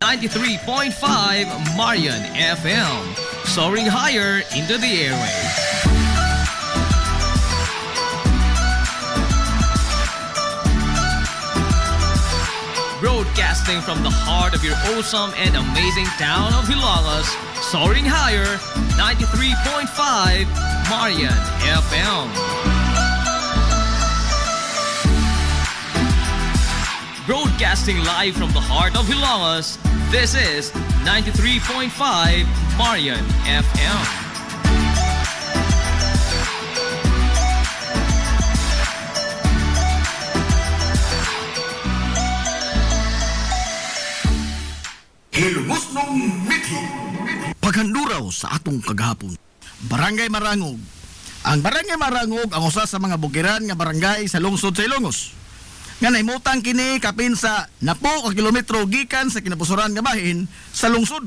93.5 Marian FM, soaring higher into the airwaves. Broadcasting from the heart of your awesome and amazing town of Hilangas, soaring higher, 93.5 Marian FM. Broadcasting live from the heart of Hilangas, this is 93.5 Marian FM. Hilumos nung mithi. Paghanduraw sa atong kaghapon. Barangay Marangog. Ang Barangay Marangog ang usa sa mga bukiran nga barangay sa lungsod sa Ilongos. Nga nahimutang kini kapin sa napo ka kilometro gikan sa kinapusoran nga bahin sa lungsod.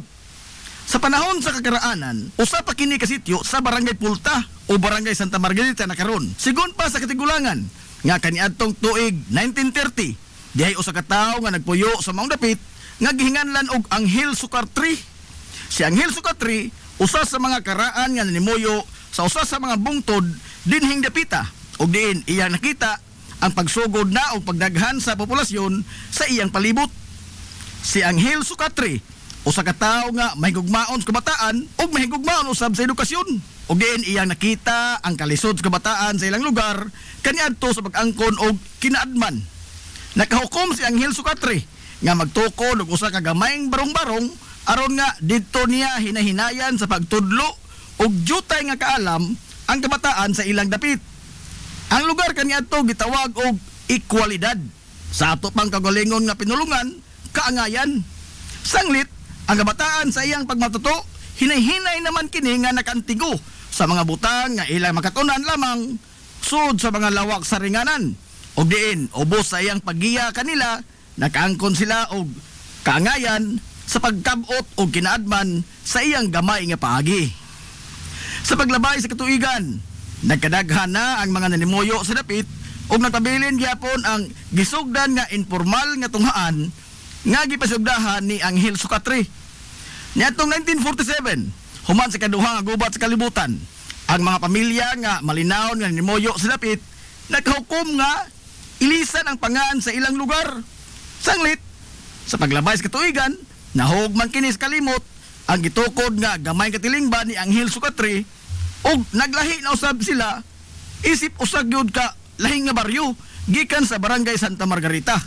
Sa panahon sa kakaraanan, usa pa kini ka sityo sa Barangay Pulta o Barangay Santa Margarita na karon. Sigon pa sa katigulangan nga kaniadtong tuig 1930, dihay usa ka tawo nga nagpuyo sa maong dapit nga gihinganlan og Anghel Sukatri. Si Anghel Sukatri usa sa mga karaan nga nanimuyo sa usa sa mga bungtod dinhing dapita ug diin iya nakita ang pagsugod na o pagdaghan sa populasyon sa iyang palibot. Si Anghel Sukatri, usa ka tawo nga mahigugmaon sa kabataan o mahigugmaon usab sa edukasyon. O diin iyang nakita ang kalisod sa kabataan sa ilang lugar kaniadto sa pag-angkon og kinaadman. Nakahukom si Anghel Sukatri nga magtukod og usa ka gamayng barong-barong aron nga didto niya hinahinayan sa pagtudlo og jutay nga kaalam ang kabataan sa ilang dapit. Ang lugar kaniadto gitawag og ekwalidad. Sa ato pang kagalingon nga pinulungan, kaangayan. Sanglit, ang kabataan sa iyang pagmatuto, hinay-hinay naman kini nga nakantigo sa mga butang nga ilang makatunan lamang sud sa mga lawak sa ringanan. O diin, ubos sa iyang paggiya kanila, nakaangkon sila og kaangayan sa pagkabot o kinaadman sa iyang gamay nga paagi. Sa paglabay sa katuigan, nagkadaghan na ang mga nanimuyo sa dapit ug nagpabilin gyapon ang gisugdan nga informal nga tunghaan nga gipasugdahan ni Anghel Sukatri. Niadtong 1947, human sa kaduha nga gubat sa kalibutan, ang mga pamilya nga malinaw nga nanimuyo sa dapit naghukom nga ilisan ang pangan sa ilang lugar. Sanglit, sa paglabay sa katuigan, nahugman kini sa kalimot ang gitukod nga gamay katilingban ni Anghel Sukatri ug naglahi na usab sila isip usag yun ka lahing nga baryo gikan sa Barangay Santa Margarita.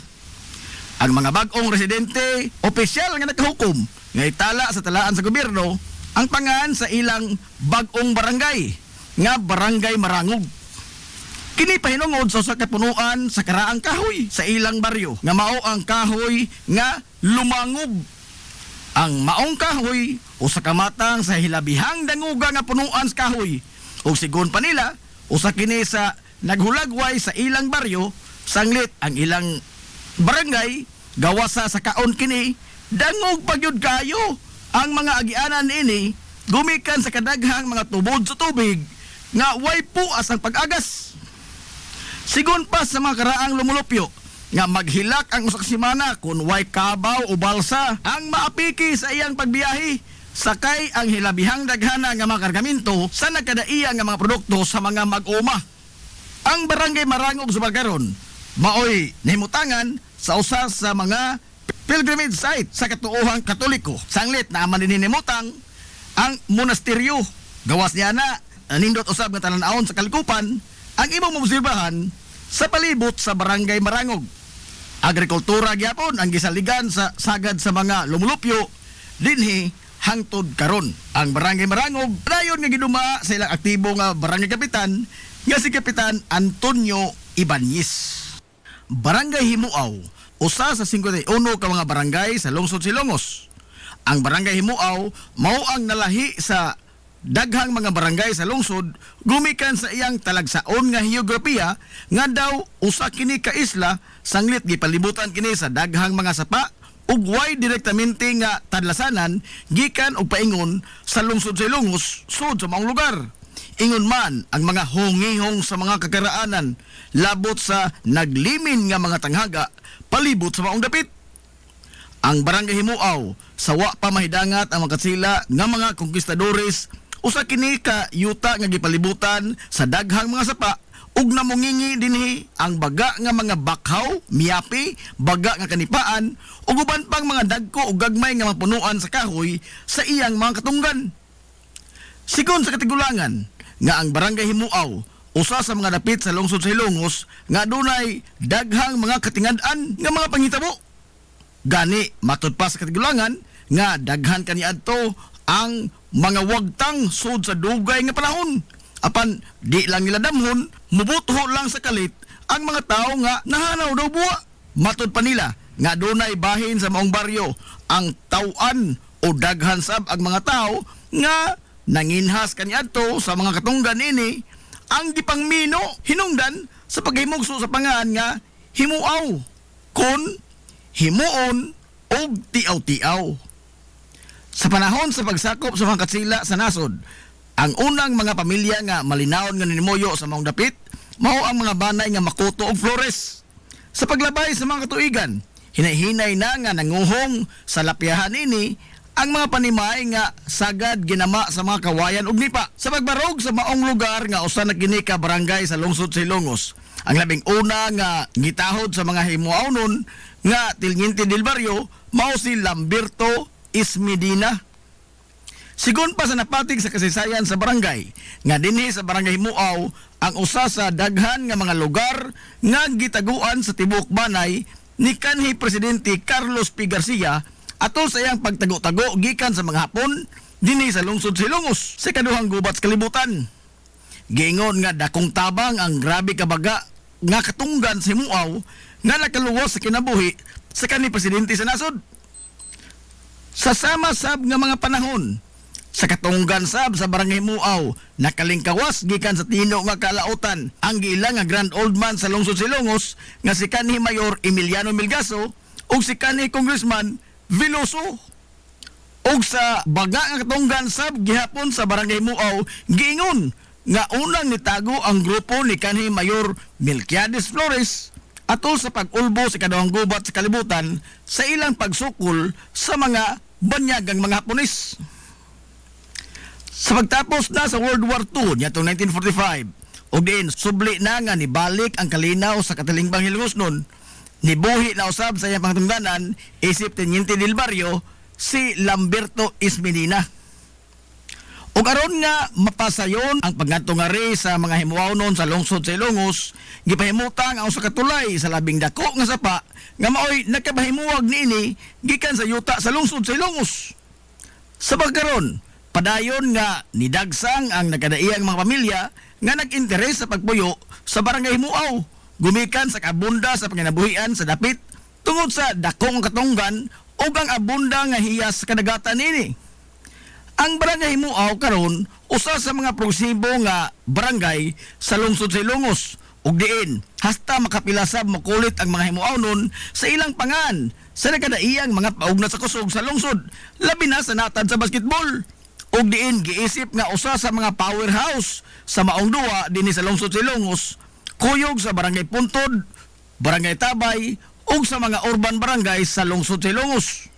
Ang mga bag-ong residente opisyal nga nakahukom nga itala sa talaan sa gobyerno ang pangan sa ilang bag-ong barangay nga Barangay Marangog. Kini pahinungod sa usa ka punuan sa karaang kahoy sa ilang baryo nga mao ang kahoy nga lumangog. Ang maong kahoy usa ka matang sa hilabihang danguga nga punuan sa kahoy. Ug sigon pa nila, usa kini sa naghulagway sa ilang baryo, sanglit ang ilang barangay gawasa sa kaon kini, dangog pagyud kayo. Ang mga agianan ini gumikan sa kadaghang mga tubod sa tubig nga way puas ang pag-agas. Sigon pa sa mga karaang lumulupyo nga maghilak ang usak semana kung way kabaw o balsa ang maapiki sa iyang pagbiyahe, sakay ang hilabihang daghana nga mga kargamento sa nagkadaiya nga mga produkto sa mga mag-uma. Ang Barangay Marangog sa Bargaron maoy nahimutangan sa usa sa mga pilgrimage site sa katuohang Katoliko. Sanglit na maninimutang ang monasteryo. Gawas niya na nindot usab nga talan-awon sa Kalikupan ang imong mobserbahan sa palibot sa Barangay Marangog. Agrikultura gyapon ang gisaligan sa sagad sa mga lumulupyo dinhi hangtod karon. Ang Barangay Marangog dayon nga giduma sa ilang aktibo nga barangay kapitan nga si Kapitan Antonio Ibanez. Barangay Himuaw, usa sa 51 ka mga barangay sa lungsod Silongos. Ang Barangay Himuaw mao ang nalahi sa daghang mga barangay sa lungsod gumikan sa iyang talagsaon nga heograpiya nga daw usa kini ka isla sanglit gipalibutan kini sa daghang mga sapa ug way direktamente nga tadlasanan gikan og paingon sa lungsod sa Ilongos sud sa maong lugar. Ingon man ang mga hongihong sa mga kakaraanan labot sa naglimin nga mga tanghaga palibot sa maong dapit. Ang barangay Himuaw sa wa pa mahidangat ang mga katsila nga mga konkistadores usa kini ka yuta nga gipalibutan sa daghang mga sapa ug namungingi dinhi ang baga nga mga bakhaw, miyapi, baga nga kanipaan ug uban pang mga dagko ug gagmay nga mapunuan sa kahoy sa iyang mga katunggan. Sigon sa katigulangan nga ang barangay Himuaw usa sa mga dapit sa lungsod sa Ilongos nga dunay daghang mga katingad-an nga mga panghitabo. Gani matud pa sa katigulangan nga daghan kaniadto ang mga wagtang sud sa dugay nga panahon. Apan di lang nila damhon, mubutho lang sa kalit ang mga tao nga nahanaw daw buwa. Matud pa nila nga dunay bahin sa maong baryo ang tauan o daghan sab ang mga tao nga nanginhas kaniadto sa mga katunggan ini ang gipangmino hinungdan sa paghimugso sa pangan nga Himuaw kon himuon og tiaw-tiaw. Sa panahon sa pagsakop sa mga katsila sa nasod, ang unang mga pamilya nga malinawon nga ninimuyo sa maong dapit mao ang mga banay nga Makoto ug Flores. Sa paglabay sa mga katuigan, hinay-hinay na nga nanguhong sa lapyahan ini ang mga panimay nga sagad ginama sa mga kawayan ug nipa. Sa pagbarog sa maong lugar nga usa na kini ka barangay sa lungsod sa Ilongos, ang labing una nga gitahod sa mga himuawnon nga Tiliente del Barrio mao si Lamberto Ismedina. Sigon pa sa napatig sa kasaysayan sa barangay nga dinhi sa barangay Himuaw ang usa sa daghan nga mga lugar nga gitaguan sa tibuok banay ni kanhi presidente Carlos P. Garcia atol sa iyang pagtago-tago gikan sa mga Hapon dinhi sa lungsod sa Ilongos sa ikaduhang gubat sa kalibutan. Giingon nga dakong tabang ang grabe kabaga nga katunggan sa Himuaw nga nakaluwas sa kinabuhi sa kanhi presidente sa nasod. Sa sama sab nga mga panahon sa katunggan sab sa barangay Himuaw nakalingkawas gikan sa tino nga kalautan ang giilang nga grand old man sa lungsod sa Ilongos nga si kanhi Mayor Emiliano Melgaso ug si kanhi Congressman Veloso. Og sa baga nga katunggan sab gihapon sa barangay Himuaw giingon nga unang nitago ang grupo ni kanhi Mayor Melquiades Flores atol sa pag-ulbo sa ikaduhang gubat sa kalibutan sa ilang pagsukol sa mga banyagang mga Hapones. Sa pagtapos na sa World War II nitong 1945, o din subli na nga nibalik ang kalinaw sa katilingbang Hilongos nun, nibuhi na usab sa iyang pangtungdanan isip Teniente del Barrio si Lamberto Ismedina. O aron nga mapasayon ang pagngantungari sa mga himuawnon sa lungsod sa Ilongos, gipahimutang ang usa ka tulay sa labing dako nga sapa nga maoy nagkabahimuwag niini gikan sa yuta sa lungsod sa Ilongos. Sa pagkaron, padayon nga nidagsang ang nagkadaiyang mga pamilya nga nag-interes sa pagpuyo sa barangay Himuaw, gumikan sa kabunda sa panginabuhian sa dapit tungod sa dakong katunggan o ang abunda nga hiyas sa kadagatan nini. Ang barangay Himuaw karon usa sa mga progresibo nga barangay sa lungsod sa Ilongos ug diin hasta makapilasab makulit ang mga himuawnon sa ilang pangan sa nagkadaiyang mga paugna sa kusog sa lungsod, labi na sa natad sa basketball. Og diin giisip nga usa sa mga powerhouse sa maong duwa dinhi sa lungsod sa Ilongos, kuyog sa barangay Puntod, barangay Tabay ug sa mga urban barangay sa lungsod sa Ilongos.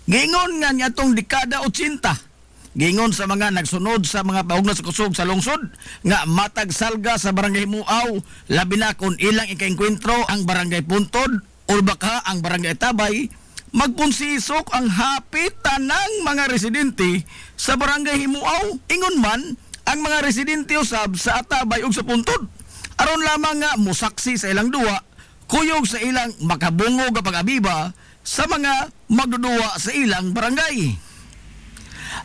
Giingon nga niadtong dekada 80, giingon sa mga nagsunod sa mga paugna sa kusog sa lungsod nga matag salga sa barangay Himuaw, labi na kung ilang ikaengkwentro ang barangay Puntod o baka ang barangay Tabay, magpunsisok ang hapit tanang mga residente sa barangay Himuaw. Ingon man ang mga residente usab sa Atabay ug sa Puntod aron lamang nga musaksi sa ilang duwa, kuyog sa ilang makabungog nga pag-abiba sa mga magduduwa sa ilang barangay.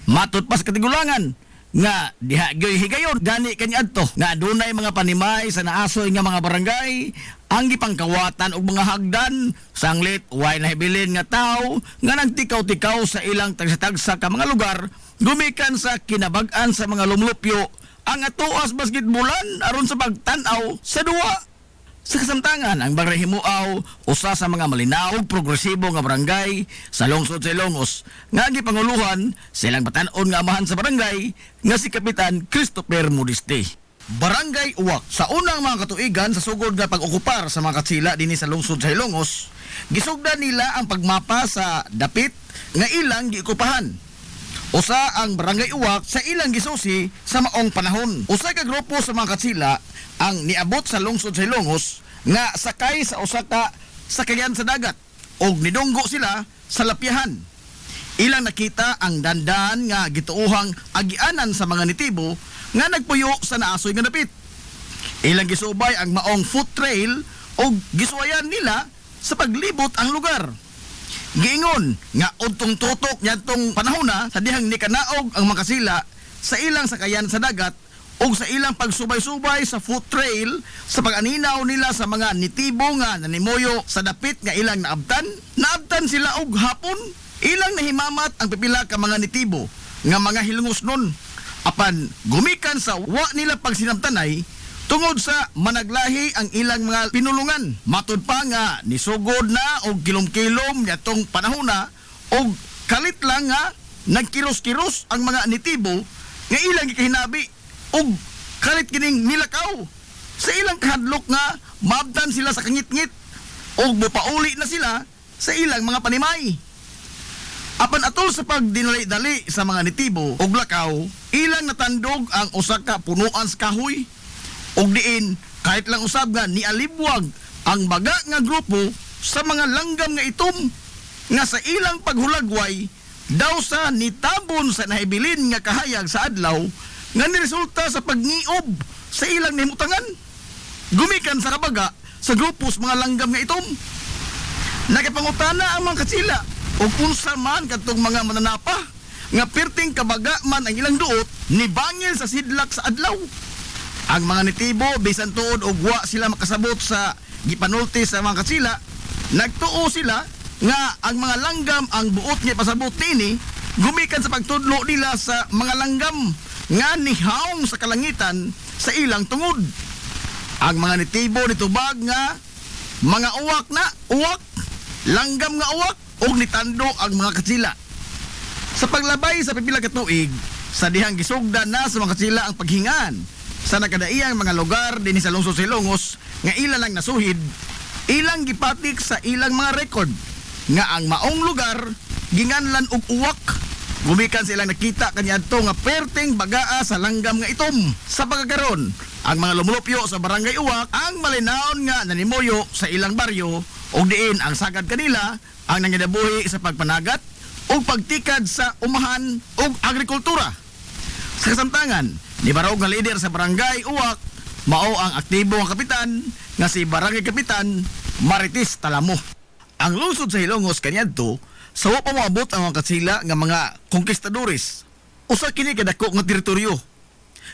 Matud pa sa katigulangan nga diha gyoy higayon gani kaniadto nga adunay mga panimay sa naasoy nga mga barangay ang gipangkawatan og mga hagdan sanglit way nahibilin nga tawo nga nagtikaw-tikaw sa ilang tagsa-tagsa ka mga lugar gumikan sa kinabag-an sa mga lumlupyo ang atuas basketbolan aron sa pagtan-aw sa duwa. Sa kasamtangan, ang barangay Himuaw usa sa mga malinaw progresibo nga barangay sa lungsod sa Ilongos nga gipanguluhan silang batan-on nga amahan sa barangay nga si Kapitan Christopher Modeste. Barangay Uwak sa unang mga katuigan sa sugod nga pag-okupar sa mga katsila dinhi sa lungsod sa Ilongos, gisugdan nila ang pagmapa sa dapit nga ilang giikupahan. Usa ang Barangay Uwak sa ilang gisusi sa maong panahon. Usa ka grupo sa mga katsila ang niabot sa lungsod sa Ilongos nga sakay sa usa ka sakayan sa dagat og nidunggo sila sa lapyahan. Ilang nakita ang dandan nga gituuhang agianan sa mga nitibo nga nagpuyo sa naasoy nga dapit. Ilang gisubay ang maong foot trail o gisuwayan nila sa paglibot ang lugar. Giingon nga udtong tutok niyadtong panahon na sa dihang nikanaog ang mga kasila sa ilang sakayan sa dagat o sa ilang pagsubay-subay sa foot trail sa pag-aninaw nila sa mga nitibo nga nanimoyo sa dapit nga ilang naabtan sila og hapon. Ilang nahimamat ang pipila ka mga nitibo nga mga hilungos nun. Apan gumikan sa wa nila pagsinabtanay tungod sa managlahi ang ilang mga pinulungan. Matud pa nga nisugod na og kilom-kilom nitong panahon na og kalit lang nga nagkiros-kiros ang mga nitibo nga ilang gikahinabi og kalit kining nilakaw. Sa ilang kahadlok nga maabtan sila sa kangit-ngit og mupauli na sila sa ilang mga panimay. Apan atol sa pagdinali-dali sa mga nitibo og lakaw, ilang natandog ang usa ka punuan sa kahoy. Og diin, kahit lang usab nga nialibwag ang baga nga grupo sa mga langgam nga itom nga sa ilang paghulagway daw sa nitabon sa nahibilin nga kahayag sa adlaw nga niresulta sa pagniob sa ilang nimutangan. Gumikan sa kabaga sa grupo sa mga langgam nga itom. Nakipangutana ang mga katsila o unsa man kadtong mga mananapa nga perting kabaga man ang ilang duot ni bangil sa sidlak sa adlaw. Ang mga nitibo bisan tuod og wa sila makasabot sa gipanulti sa mga katsila, nagtuo sila nga ang mga langgam ang buot nga pasabot nini gumikan sa pagtudlo nila sa mga langgam nga nihaong sa kalangitan sa ilang tungod. Ang mga nitibo nitubag nga mga uwak, langgam nga uwak og nitando ang mga katsila. Sa paglabay sa pipila ka tuig, sa dihang gisugdan na sa mga katsila ang paghingaan sa nakadaiyang mga lugar din sa lungsod sa Ilongos nga ilang lang nasuhid, ilang gipatik sa ilang mga record nga ang maong lugar ginganlan og uwak. Gumikan silang nakita kaniadto nga perting bagaa sa langgam nga itom. Sa pagkakaron, ang mga lumulupyo sa Barangay Uwak ang malinaon nga nanimoyo sa ilang baryo og diin ang sagad kanila ang nangyadabuhi sa pagpanagat o pagtikad sa umahan o agrikultura. Sa kasamtangan, ni barog nga leader sa Barangay Uwak, mao ang aktibo nga kapitan nga si Barangay Kapitan Marites Talamo. Ang lungsod sa Ilongos kaniadto sa wa pa moabot ang mga katsila nga mga konkistadores. Usa kini kadako nga teritoryo.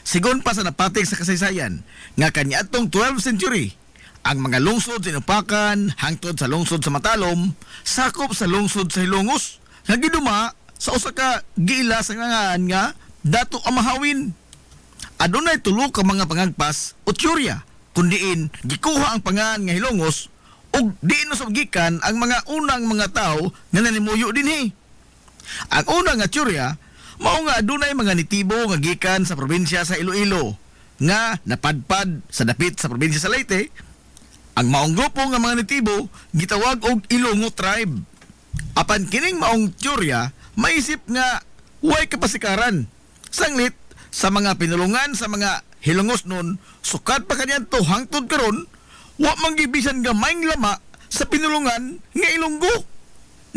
Sigon pa sa napatik sa kasaysayan nga kaniadtong 12th century, ang mga lungsod sa Inupakan hangtod sa lungsod sa Matalom sakop sa lungsod sa Ilongos nga giduma sa usa ka giila sa ngangaan nga Dato Amahawin. Adunay tulo ka mga pangagpas o tyorya kundiin gikuha ang pangan nga Hilongos ug diin usab gikan ang mga unang mga tao nga nanimuyo dinhi. Ang unang nga tyorya mao nga adunay mga nitibo nga gikan sa probinsya sa Iloilo nga napadpad sa dapit sa probinsya sa Leyte. Ang maong grupo nga mga nitibo gitawag og Ilongo tribe. Apan kining maong tyorya maisip nga way kapasikaran sanglit sa mga pinulungan sa mga Hilongos nun, sukat pa kanyan to hangtod karon, wa manggibisan gamayng lama sa pinulungan nga Ilonggo.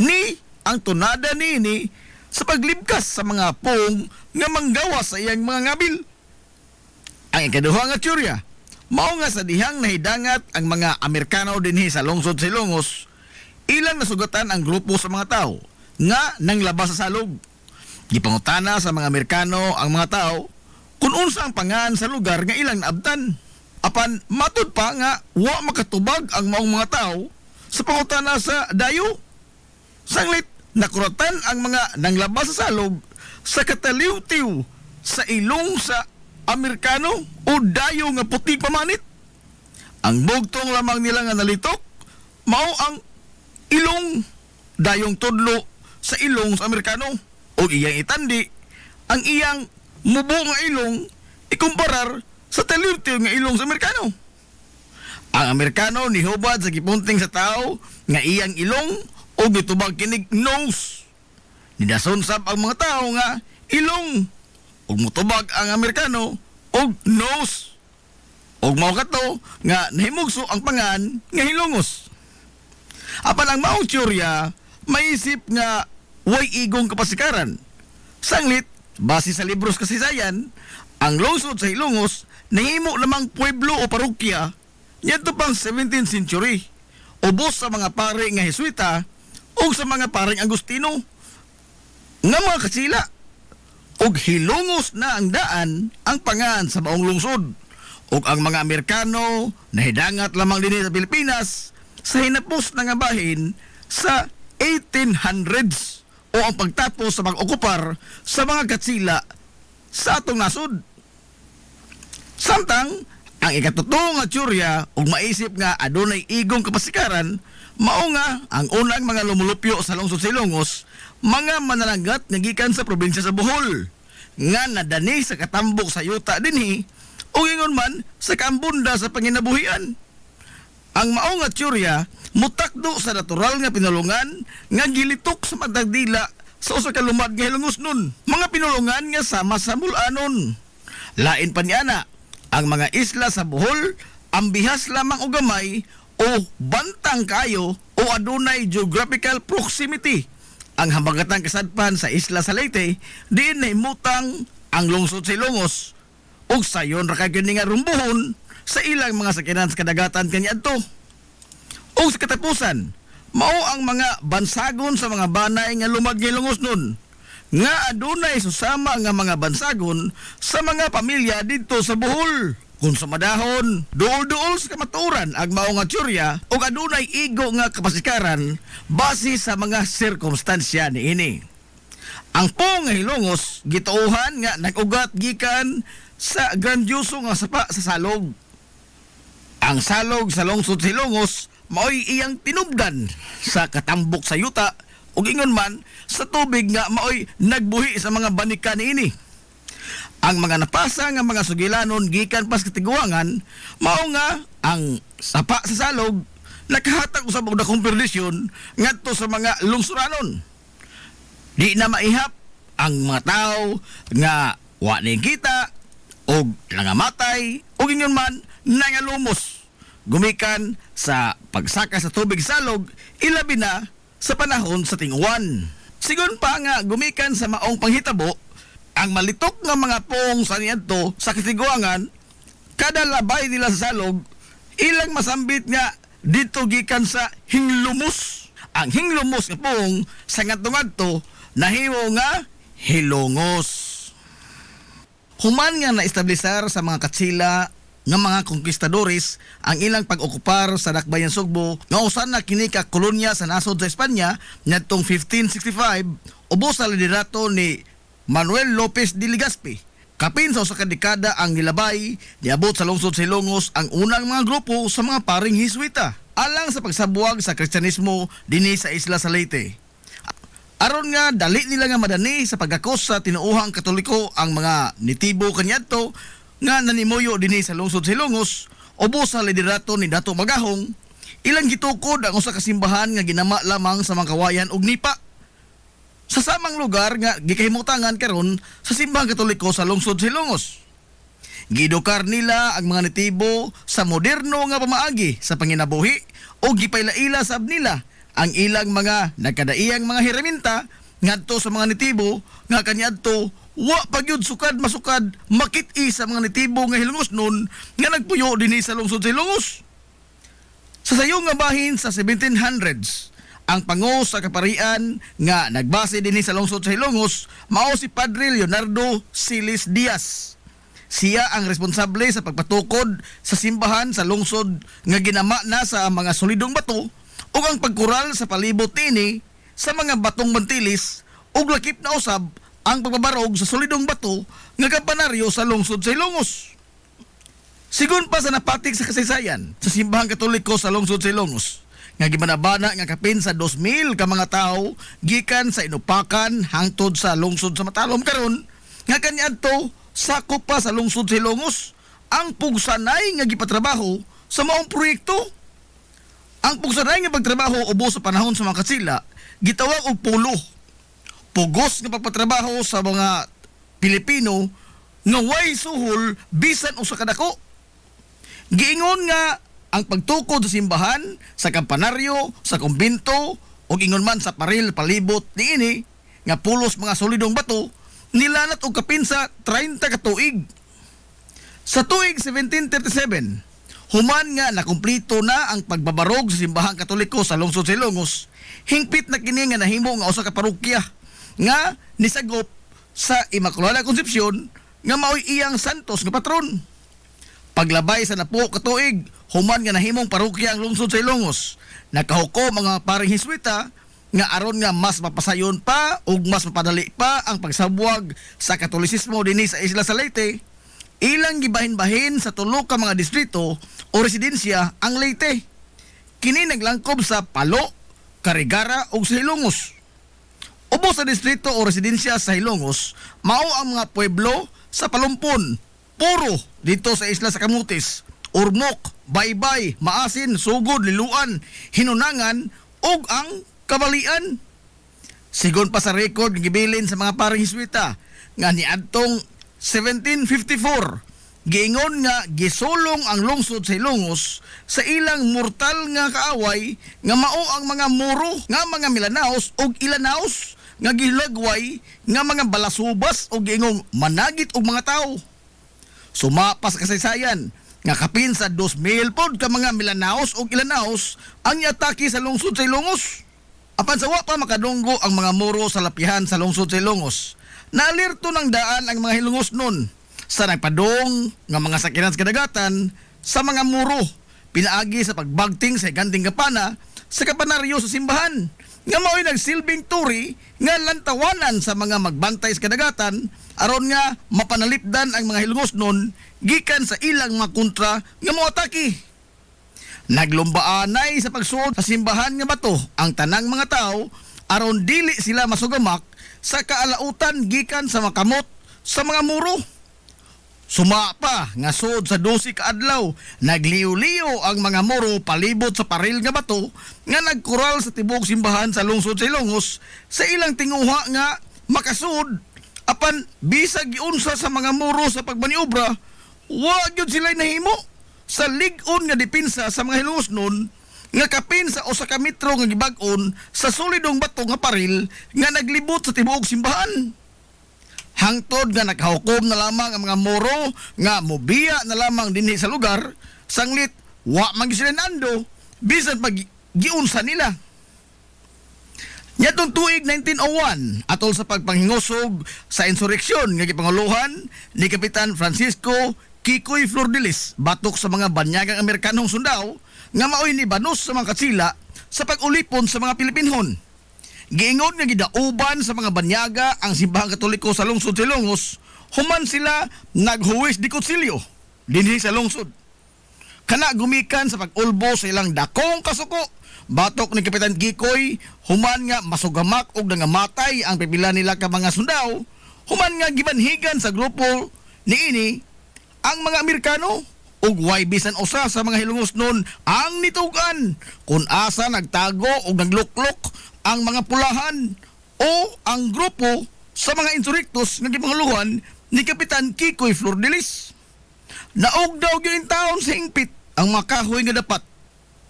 Ni ang tunada nini sa paglibkas sa mga pong nga manggawas sa iyang mga ngabil. Ang ikaduha nga tyorya, mao nga sa dihang nahidangat ang mga Amerikano dinhi sa lungsod sa Ilongos, ilang nasugatan ang grupo sa mga tao nga nanglabas sa salog. Gipangutana sa mga Amerikano ang mga tao kung unsa ang pangan sa lugar nga ilang naabtan. Apan matud pa nga wa makatubag ang maong mga tao sa pangutana sa dayo. Sanglit nakuratan ang mga nanglabas sa salog sa kataliw-tiw sa ilong sa Amerikano o dayo nga puti pamanit. Ang bugtong lamang nila nga nalitok mao ang ilong dayong tudlo sa ilong sa Amerikano. O iyang itandi ang iyang mubo nga ilong ikumparar sa taliw-tiw nga ilong sa Amerikano. Ang Amerikano nihubad sa gipunting sa tao nga iyang ilong o gitubag kinig nose. Nidason sab ang mga tao nga ilong ug mutubag ang Amerikano og nose. Og mao kato nga nahimugso ang pangan nga hilongos. Apan ang maong teorya maisip nga way igong kapasikaran. Sanglit, base sa libros kasaysayan, ang lungsod sa Hilongos nahimo lamang pueblo o parokya ngadto pang 17th century. Ubos sa mga pare nga Jesuita o sa mga pareng Agustino nga mga kasila. Og Hilongos na ang daan ang pangan sa maong lungsod. Og ang mga Amerikano nahidangat lamang din sa Pilipinas sa hinapos na nga bahin sa 1800s o ang pagtapos sa pag-okupar sa mga katsila sa atong nasod. Samtang ang ikatutong nga teorya ug maisip nga adunay igong kapasikaran mao nga ang unang mga lumulupyo sa lungsod sa Ilongos mga mananagat nga gikan sa probinsya sa Bohol nga nadani sa katambok sa yuta dinhi o ingon man sa kaambunda sa panginabuhian. Ang mao nga teorya mutakdo sa natural nga pinulungan nga gilitok sa madagdila sa usa ka lumad nga Hilongos nun. Mga pinulungan nga sama sa mulanon. Lain pa niana ang mga isla sa Bohol ang bihas lamang og gamay o bantang kayo o adunay geographical proximity. Ang habagatang kasadpan sa isla sa Leyte diin nahimutang ang lungsod sa Ilongos ug sayon ra kay kini nga rumbuhon sa ilang mga sakinan sa kadagatan kaniadto. O sa katapusan, mao ang mga bansagon sa mga banay nga lumad nga Ilongos nun nga adunay susama nga mga bansagon sa mga pamilya dito sa Bohol. Kung sa madahon, duol-duol sa kamaturan ang mao nga teorya o adunay igo nga kapasikaran base sa mga sirkumstansya niini. Ang pong nga Hilongos gituohan nga nag-ugat gikan sa grandioso nga sapa sa salog. Ang salog sa lungsod sa Hilongos mao'y iyang tinubdan sa katambok sa yuta ug ingon man sa tubig nga mao'y nagbuhi sa mga banika niini. Ang mga napasa nga mga sugilanon gikan pas katiguangan mao nga ang sapa sa salog nakahatag usab og dakong perdisyon ngadto sa mga lungsuranon. Di na maihap ang mga tao nga wa ni kita og nangamatay ug ingon man nangalumos gumikan sa pagsaka sa tubig salog ilabi na sa panahon sa tinguan. Sigon pa nga gumikan sa maong panghitabo ang malitok nga mga pong sa niadto sa katiguangan kada labay nila sa salog ilang masambit nga dito gikan sa hinglumos. Ang hinglumos nga pong sa ngadto nahimo nga Hilongos. Human nga naestablisar sa mga katsila nga mga konkistadores ang ilang pag-okupar sa Dakbayan Sugbo nga usan na kini ka kolonya sa nasod sa Espanya ngadtong 1565 ubos sa liderato ni Manuel Lopez de Legazpi. Kapin sa usa ka dekada ang nilabay niabot sa lungsod sa Hilongos ang unang mga grupo sa mga paring Jesuita alang sa pagsabuwag sa Kristyanismo dinhi sa isla sa Leyte. Aron nga dali nila nga madani sa pagakos sa tinuuhang Katoliko ang mga nitibo kaniadto nga nanimuyo dinhi sa lungsod sa Hilongos ubos sa liderato ni Dato Magahong. Ilang gitukod ang usa ka simbahan nga ginama lamang sa mga kawayan ug nipa sa samang lugar nga gikahimutangan karon sa simbahang Katoliko sa lungsod sa Hilongos. Gidukar nila ang mga nitibo sa moderno nga pamaagi sa panginabuhi o gipaylaila sab nila ang ilang mga nagkadaiyang mga hiraminta ngadto sa mga nitibo nga kaniadto wa pagyud sukad masukad makit-i sa mga nitibo nga Hilongos nun nga nagpuyo dinhi sa lungsod sa Hilongos. Sa sayong nga bahin sa 1700s, ang pango sa kaparian nga nagbase dinhi sa lungsod sa Hilongos mao si Padre Leonardo Silis Diaz. Siya ang responsable sa pagpatukod sa simbahan sa lungsod nga ginama na sa mga solidong bato ug ang pagkural sa palibot ini sa mga batong mantilis ug lakip na usab ang pagbabarog sa solidong bato nga kampanaryo sa lungsod sa Hilongos. Sigon pa sa napatik sa kasaysayan sa simbahang Katoliko sa lungsod sa Hilongos nga gibanabana nga kapin sa 2,000 ka mga tawo gikan sa Inupakan hangtod sa lungsod sa Matalom karon nga kaniadto sakop pa sa lungsod sa Hilongos ang pugsanay nga gipatrabaho sa maong proyekto. Ang pugsaray nga pagtrabaho ubos sa panahon sa mga katsila gitawag og pulo. Pugos nga pagpatrabaho sa mga Pilipino nga way suhol bisan usa ka dako. Giingon nga ang pagtukod sa simbahan, sa kampanaryo, sa kumbento o ingon man sa paril palibot niini nga pulos mga solidong bato nilanat og kapin sa 30 ka tuig. Sa tuig 1737, human nga nakumplito na ang pagbabarog sa simbahang Katoliko sa lungsod sa Ilongos, hingpit na kini nga nahimo nga usa ka parokya nga nisagop sa Immaculada Concepcion nga maoy iyang santos nga patron. Paglabay sa napo ka tuig, human nga nahimong parokya ang lungsod sa Ilongos. Nakahukom mga paring Hiswita nga aron nga mas mapasayon pa ug mas mapadali pa ang pagsabwag sa Katolisismo dinhi sa Isla sa Leyte. Ilang gibahin-bahin sa tulo ka mga distrito o residensya ang Leyte. Kini naglangkob sa Palo, Carigara ug sa Hilongos. Ubos sa distrito o residensya sa Hilongos, mao ang mga pueblo sa Palumpon, Puro dito sa Isla sa Camotes, Ormoc, Baybay, Maasin, Sugod, Liluan, Hinunangan ug ang Kabalian. Sigon pa sa record nga gibilin sa mga paring Hiswita nga niadtong 1754, giingon nga gisulong ang lungsod sa Ilongos sa ilang mortal nga kaaway nga mao ang mga Moro nga mga Milanaos ug Ilanaos nga gilagway nga mga balasubas ug giingong managit og mga tao. Sumapas kasaysayan nga kapin sa 2,000 pod ka mga Milanaos ug Ilanaos ang iatake sa lungsod sa Ilongos. Apan sa wa pa makadunggo ang mga Moro sa lapihan sa lungsod sa Ilongos, naalirto ng daan ang mga Hilongos nun sa nagpadong nga mga sakinan sa kadagatan sa mga Moro, pinaagi sa pagbagting sa higanting kapana sa kapanaryo sa simbahan nga mao'y nagsilbing turi nga lantawanan sa mga magbantay sa kadagatan aron nga mapanalipdan ang mga Hilongos nun gikan sa ilang mga kontra nga moatake. Naglumbaanay sa pagsuod sa simbahan nga bato ang tanang mga tao aron dili sila masugamak sa kaalautan gikan sa makamot sa mga Moro. Sumapa nga sud sa 12 ka adlaw, nagliw-liw ang mga Moro palibot sa paril nga bato nga nagkural sa tibok simbahan sa lungsod sa Ilongos sa ilang tinguha nga makasud. Apan bisag giunsa sa mga Moro sa pagbaniobra, wa gyud sila nahimo sa lig-on nga depensa sa mga Hilongos nun nga kapin sa usa ka metro nga gibag-on sa solidong bato nga paril nga naglibot sa tibuok simbahan. Hangtod nga nakahukom na lamang ang mga Moro nga mobiya na lamang dinhi sa lugar, sanglit wa man sila nando bisan pag giunsa nila. Nyatong tuig 1901 atol sa pagpanghingosog sa insureksyon nga gipanguluhan ni Kapitan Francisco Kikoy Flordelis batok sa mga banyagang Amerikanong sundao nga maoy ni banos sa mga katsila sa pag-ulipon sa mga Pilipinhon. Giingon nga gidauban sa mga banyaga ang simbahang Katoliko sa lungsod sa Ilongos, human sila naghuwis di kutsilyo dinhi sa lungsod. Kana gumikan sa pag-ulbo sa ilang dakong kasuko, batok ni Kapitan Kikoy, human nga masugamak og nangamatay ang pipila nila ka mga sundao, human nga gibanhigan sa grupo niini ang mga Amerikano ug way bisan usa sa mga Hilongos nun ang nitugan kung asa nagtago ug nagluklok ang mga pulahan o ang grupo sa mga insurrectos nga gipanguluhan ni Kapitan Kikoy Flordelis. Naog daw gyud taon sa hingpit ang mga kahoy nga dapat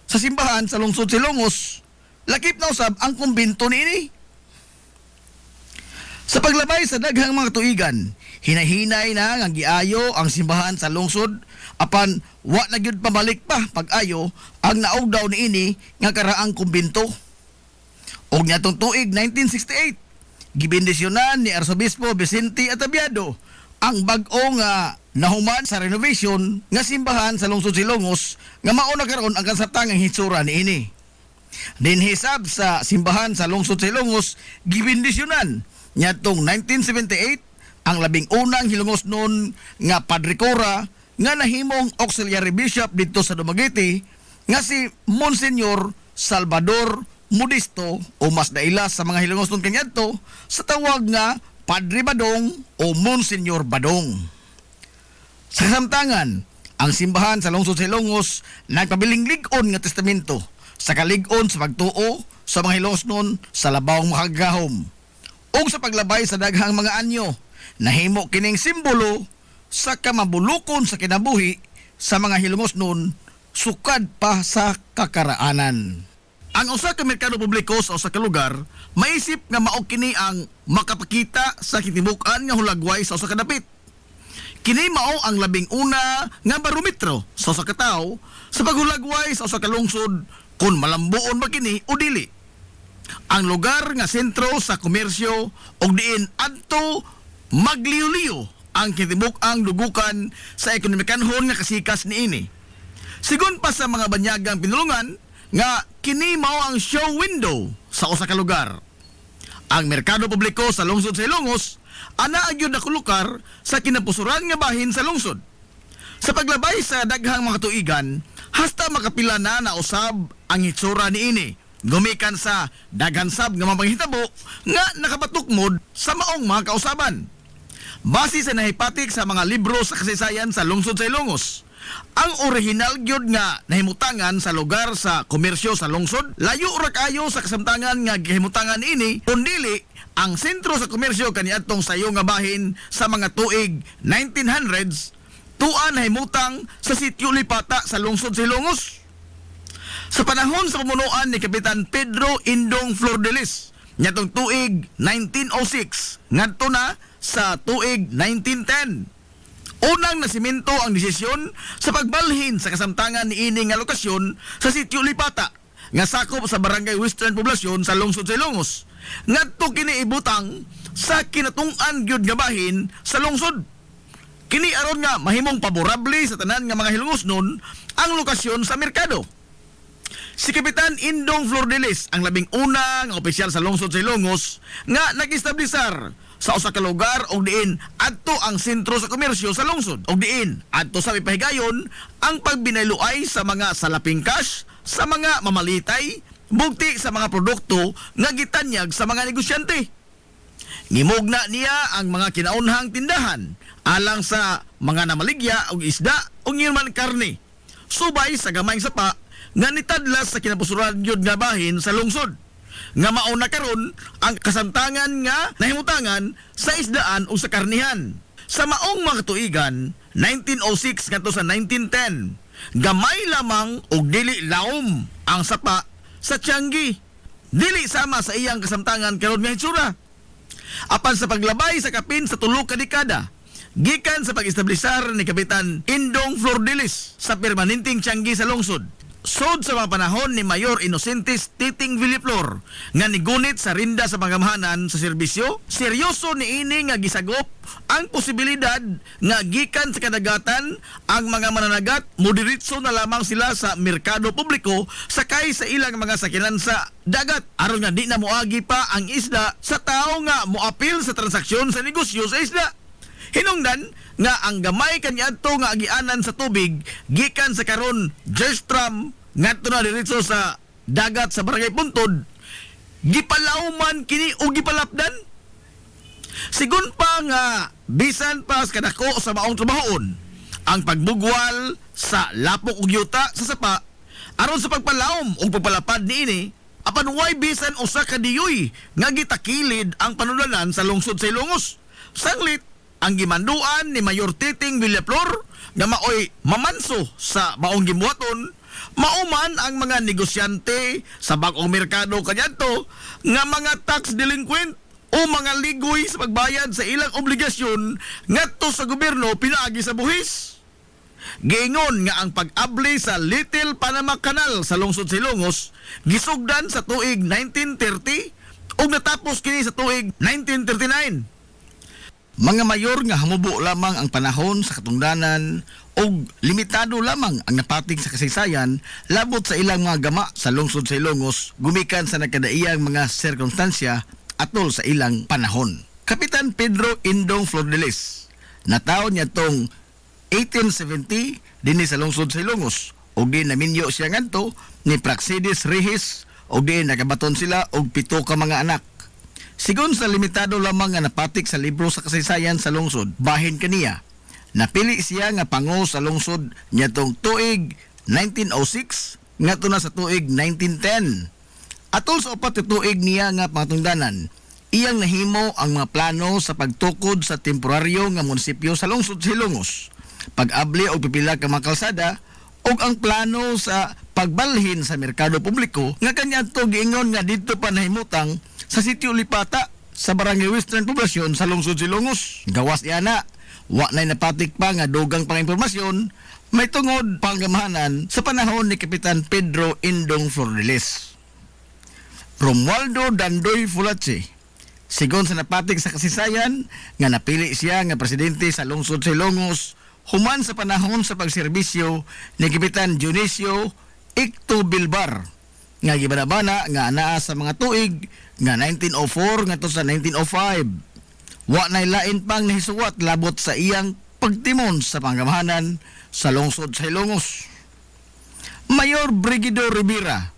sa simbahan sa lungsod sa Ilongos, lakip na usab ang kumbento niini. Sa paglabay sa daghang mga tuigan, hinahinay na nga giayo ang simbahan sa lungsod, apan wa na gyud pabalik pa pag-ayo ang naog daw niini nga karaang kumbento. Og niadtong tuig 1968, gibendisyonan ni Arsobispo Vicente Atabiado ang bag-o nga nahuman sa renovation nga simbahan sa lungsod sa Ilongos nga mao na karon ang kasatangang hitsura niini. Dinhisab sa simbahan sa lungsod sa Ilongos, gibendisyonan niadtong 1978 ang labing unang Hilongos noon nga Padre Cora nga nahimong auxiliary bishop dito sa Dumaguete nga si Monsignor Salvador Modesto o mas dailas sa mga Hilongos noon kaniadto sa tawag nga Padre Badong o Monsignor Badong. Sa samtangan, ang simbahan sa lungsod sa Ilongos nagpabiling lig-on nga testamento sa kalig-on sa pagtuo sa mga hilosnon sa labawng makagahom ug sa paglabay sa daghang mga anyo. Nahimo kining simbolo sa kamabulukon sa kinabuhi sa mga hilongosnon sukad pa sa kakaraanan. Ang usa ka merkado publiko sa usa ka lugar maisip nga mao kini ang makapakita sa kitibuk-an nga hulagway sa usa ka dapit. Kini mao ang labing una nga barometro sa usa ka tawo sa paghulagway sa usa ka lungsod kung malambuon ba kini o dili. Ang lugar nga sentro sa komersyo og diin adto magliw-liw ang kitibuk-ang dugukan sa ekonomikanhon nga kasikas niini. Sigon pa sa mga banyagang pinulungan nga kini mao ang show window sa usa ka lugar. Ang merkado publiko sa lungsod sa Ilongos ana agyud nakulukar sa kinapusuran nga bahin sa lungsod. Sa paglabay sa daghang mga tuigan, hasta makapila na usab ang hitsura niini. Gumikan sa daghan sab nga mapanghitabo nga nakapatukmod sa maong mga kausaban. Base sa nahipatik sa mga libro sa kasaysayan sa lungsod sa Ilongos, ang original gyud nga nahimutangan sa lugar sa komersyo sa lungsod, layo ra kayo sa kasamtangan nga gihimutangan ini, kundili ang sentro sa komersyo kaniadtong sayo nga bahin sa mga tuig 1900s, tuan nahimutang sa sitio Lipata sa lungsod sa Ilongos. Sa panahon sa pamunuan ni Kapitan Pedro Indong Flordelis, nyatong tuig 1906, ngadto na sa tuig 1910. Unang nasimento ang desisyon sa pagbalhin sa kasamtangan ni ini nga lokasyon sa sitio Lipata nga sakop sa barangay Western Poblasyon sa lungsod sa Ilongos. Ngadto kini ibutang sa kinatung-an gyud nga bahin sa lungsod. Kini aron nga mahimong paborable sa tanan nga mga Hilongosnon ang lokasyon sa merkado. Si Kapitan Indong Flordelis ang labing una nga opisyal sa lungsod sa Ilongos nga nag-establisar sa usa ka lugar og diin adto ang sentro sa komersyo sa lungsod og diin adto sa ipahigayon ang pagbinayloay sa mga salaping cash sa mga mamalitay bugti sa mga produkto nga gitanyag sa mga negosyante. Ngimugna niya ang mga kinaunhang tindahan alang sa mga namaligya og isda o ngirman karne subay sa gamayng sapa nga nitadlas sa kinapusuran gyud nga bahin sa lungsod nga mauna karon ang kasamtangan nga nahimutangan sa isdaan o sa karnihan. Sa maong mga tuigan 1906 ngadto sa 1910, gamay lamang og dili laom ang sapa sa Tianggi. Dili sama sa iyang kasamtangan karon nga hitsura. Apan sa paglabay sa kapin sa tulo ka dekada, gikan sa pag-establisar ni Kapitan Indong Flordelis sa permanenteng Tianggi sa lungsod, sod sa mga panahon ni Mayor Inocentes Titing Villaflor nga nigunit sa rinda sa pangamahanan sa serbisyo, seryoso ni ini nga gisagop ang posibilidad nga gikan sa kadagatan ang mga mananagat moderitso na lamang sila sa merkado publiko sakay sa ilang mga sakinan sa dagat aron nga di na moagi pa ang isda sa tao nga moapil sa transaksyon sa negosyo sa isda. Hinungdan nga ang gamay kaniadto nga agianan sa tubig gikan sa karon Jerstram ngadto na diretso sa dagat sa Barangay Puntod, gipalauman kini o gipalapdan. Sigun pa nga bisan pa sa kadako sa maong trabahon ang pagbugwal sa lapok ug yuta sa sapa aron sa pagpalaom o pagpalapad niini, apan way bisan usa ka diyoy nga gitakilid ang panulanan sa lungsod sa Ilongos. Sanglit ang gimanduan ni Mayor Titing Villaflor nga maoy mamanso sa maong gibuhaton, mauman ang mga negosyante sa bag-ong merkado kaniadto nga mga tax delinquent o mga ligoy sa pagbayad sa ilang obligasyon ngadto sa gobyerno pinaagi sa buhis. Giingon nga ang pag-abli sa Little Panama Canal sa lungsod sa Ilongos gisugdan sa tuig 1930 ug natapos kini sa tuig 1939. Mga mayor nga hamubo lamang ang panahon sa katungdanan o limitado lamang ang napating sa kasaysayan labot sa ilang mga gama sa lungsod sa Ilongos gumikan sa nagkadaiyang mga sirkunstansya atol sa ilang panahon. Kapitan Pedro Indong Flordelis, nataon niya tong 1870 dinhi sa lungsod sa Ilongos og di naminyo siya ngadto ni Praxedis Rehis og di nakabaton sila og 7 ka mga anak. Sigon sa limitado lamang nga napatik sa libro sa kasaysayan sa lungsod, bahin kaniya, napili siya nga pango sa lungsod niya tong tuig 1906 ngadto na sa tuig 1910. Atol sa upat ka tuig niya nga pangatungdanan, iyang nahimo ang mga plano sa pagtukod sa temporaryo nga munisipyo sa lungsod Silongos, pag-abli og pipila ka mga kalsada, ug ang plano sa pagbalhin sa merkado publiko nga kaniadto giingon nga didto pa nahimutang sa sitio Lipata sa Barangay Western Poblasyon sa lungsod Silongos. Gawas niya na, wa na napatik pa nga dugang pang impormasyon, may tungod panggamahanan sa panahon ni Kapitan Pedro Indong Flordelis. Romualdo Dandoy Fulache, sigon sa napatik sa kasaysayan nga napili siya nga presidente sa lungsod Silongos human sa panahon sa pagserbisyo ni Kapitan Dionisio Icto Bilbar nga gibanabana nga anaa sa mga tuig nga 1904 ngadto sa 1905. Wa nay lain pang nahisuwat labot sa iyang pagtimon sa panggamahanan sa lungsod sa Silongos. Mayor Brigido Rivera,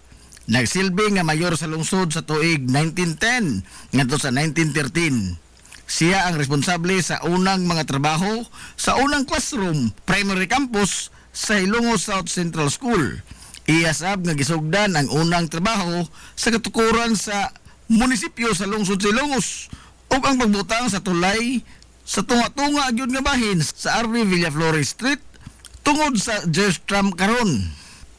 nagsilbi nga mayor sa lungsod sa tuig 1910 ngadto sa 1913. Siya ang responsable sa unang mga trabaho sa unang classroom primary campus sa Hilongos South Central School. Iyasab nga gisugdan ang unang trabaho sa katukuran sa munisipyo sa lungsod sa Hilongos ug ang pagbutang sa tulay sa tunga-tunga gyud nga bahin sa RV Villaflores Street tungod sa Jerstram karon.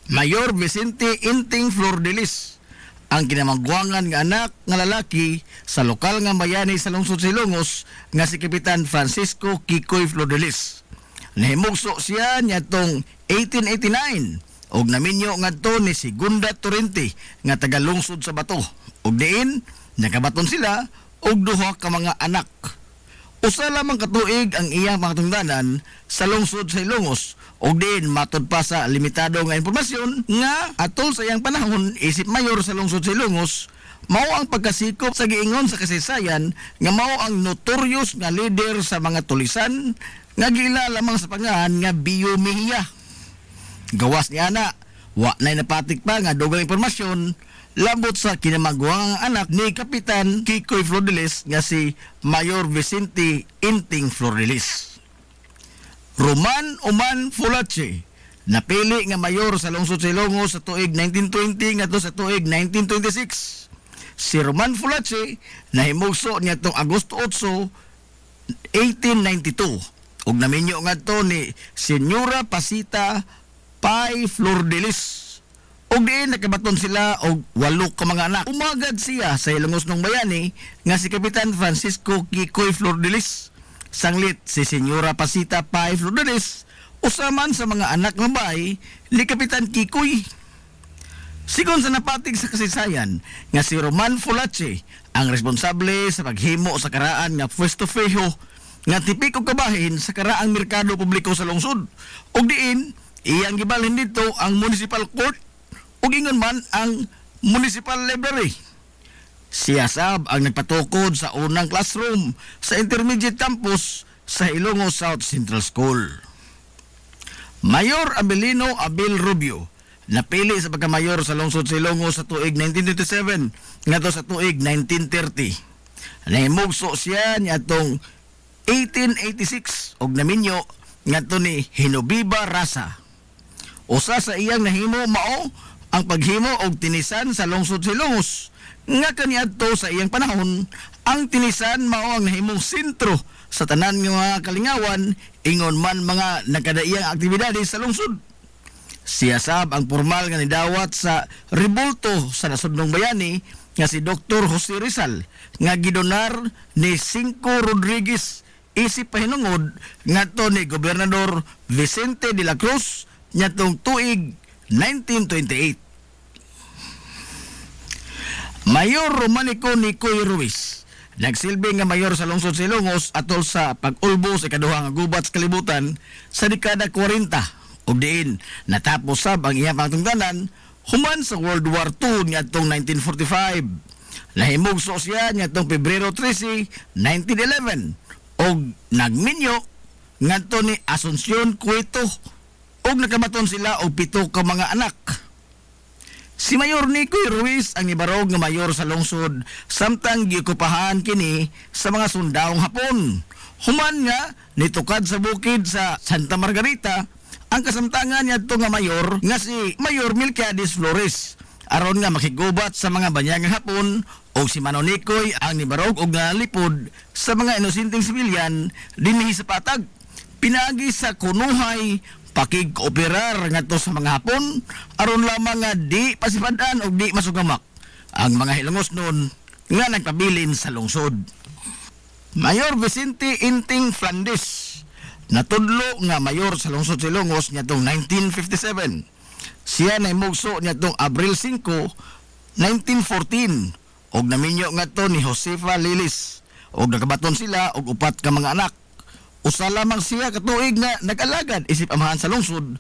Mayor Vicente Inting Flordelis, ang kinamangguangan nga anak nga lalaki sa lokal nga bayani sa lungsod Silongos nga si Kapitan Francisco Kikoy Flordelis. Nahimugso siya niadtong 1889 og naminyo ngadto ni Segunda Torrente nga taga lungsod sa Bato. Og diin nakabaton sila og duha ka mga anak. Usa lamang katuig ang iyang pangatungdanan sa lungsod sa Hilongos og diin matud pa sa limitado nga impormasyon nga atol sa iyang panahon isip mayor sa lungsod sa Hilongos mao ang pagkasikop sa giingon sa kasaysayan nga mao ang notorious nga leader sa mga tulisan nga gila lamang sa pangalan nga Bio Mejia. Gawas niya na, wa na napatik pa nga dugang impormasyon labot sa kinamangguang anak ni Kapitan Kikoy Flordelis nga si Mayor Vicente Inting Flordelis. Roman Oman Fulache, napili nga mayor sa lungsod sa Hilongos sa tuig 1920 ngadto sa tuig 1926. Si Roman Fulache nahimugso niadtong Agosto 8, 1892 ug naminyo ngadto ni Senyora Pasita Pai Flordelis. Og diin nakabaton sila og 8 ka mga anak. Umagad siya sa Hilongos ng bayani nga si Kapitan Francisco Kikoy Flordelis. Sanglit si Senyora Pasita Pai Flordelis usaman sa mga anak ng bahay ni Kapitan Kikoy. Sigon sa napatig sa kasaysayan nga si Roman Fulache ang responsable sa paghimo sa karaan nga Puesto Fijo nga tipik og kabahin sa karaang merkado publiko sa lungsod. Og diin iyang gibalhin dito ang municipal court ug ingon man ang municipal library. Siya sab ang nagpatukod sa unang classroom sa intermediate campus sa Hilongos South Central School. Mayor Abelino Abel Rubio, napili sa pagkamayor sa lungsod sa Hilongos sa tuig 1927 ngadto sa tuig 1930. Nahimugso siya niadtong 1886 og naminyo ngadto ni Hinobiba Rasa. Usa sa iyang nahimo mao ang paghimo og tinisan sa lungsod sa Hilongos nga kaniadto sa iyang panahon ang tinisan mao ang nahimong sentro sa tanan nga mga kalingawan ingon man mga nagkadaiyang aktibidades sa lungsod. Siya sab ang formal nga nidawat sa rebulto sa nasudnong bayani nga si Dr. Jose Rizal nga gidonar ni Cinco Rodriguez isip pahinungod ngadto ni Gobernador Vicente de la Cruz ngadtong tuig 1928. Mayor Romanico Nicoy Ruiz, nagsilbi nga mayor sa lungsod sa Hilongos atol sa pag-ulbo sa ikaduha nga gubat sa kalibutan sa dekada 40. Ug diin natapos sab ang iyang pangtungdanan human sa World War II niadtong 1945. Nahimugso siya niadtong Pebrero 13, 1911 ug nagminyo ngadto ni Asuncion Cueto ug nakabaton sila og 7 ka mga anak. Si Mayor Nicoy Ruiz ang ibarog nga mayor sa lungsod samtang giokupahan kini sa mga sundawong Hapon. Human nga nitukad sa bukid sa Santa Margarita ang kasamtangan niya nga mayor nga si Mayor Melquiades Flores aron nga makigubat sa mga banyagang Hapon o si Manonikoy ang nibarog og nalipod sa mga inosenteng sibilyan dinhi sa patag. Pinaagi sa kunuhay pakig-kooperar ngadto sa mga Hapon aron lamang nga di pasipadan og di masugamak ang mga hilangosnon nga nagpabilin sa lungsod. Mayor Vicente Inting Flandes natudlo nga mayor sa lungsod sa Ilongos niadtong 1957. Siya naimugso niadtong Abril 5, 1914 og naminyo ngadto ni Josefa Lilis og nakabaton sila og upat ka mga anak. Usa lamang siya katuig nga nag-alagad isip amahan sa lungsod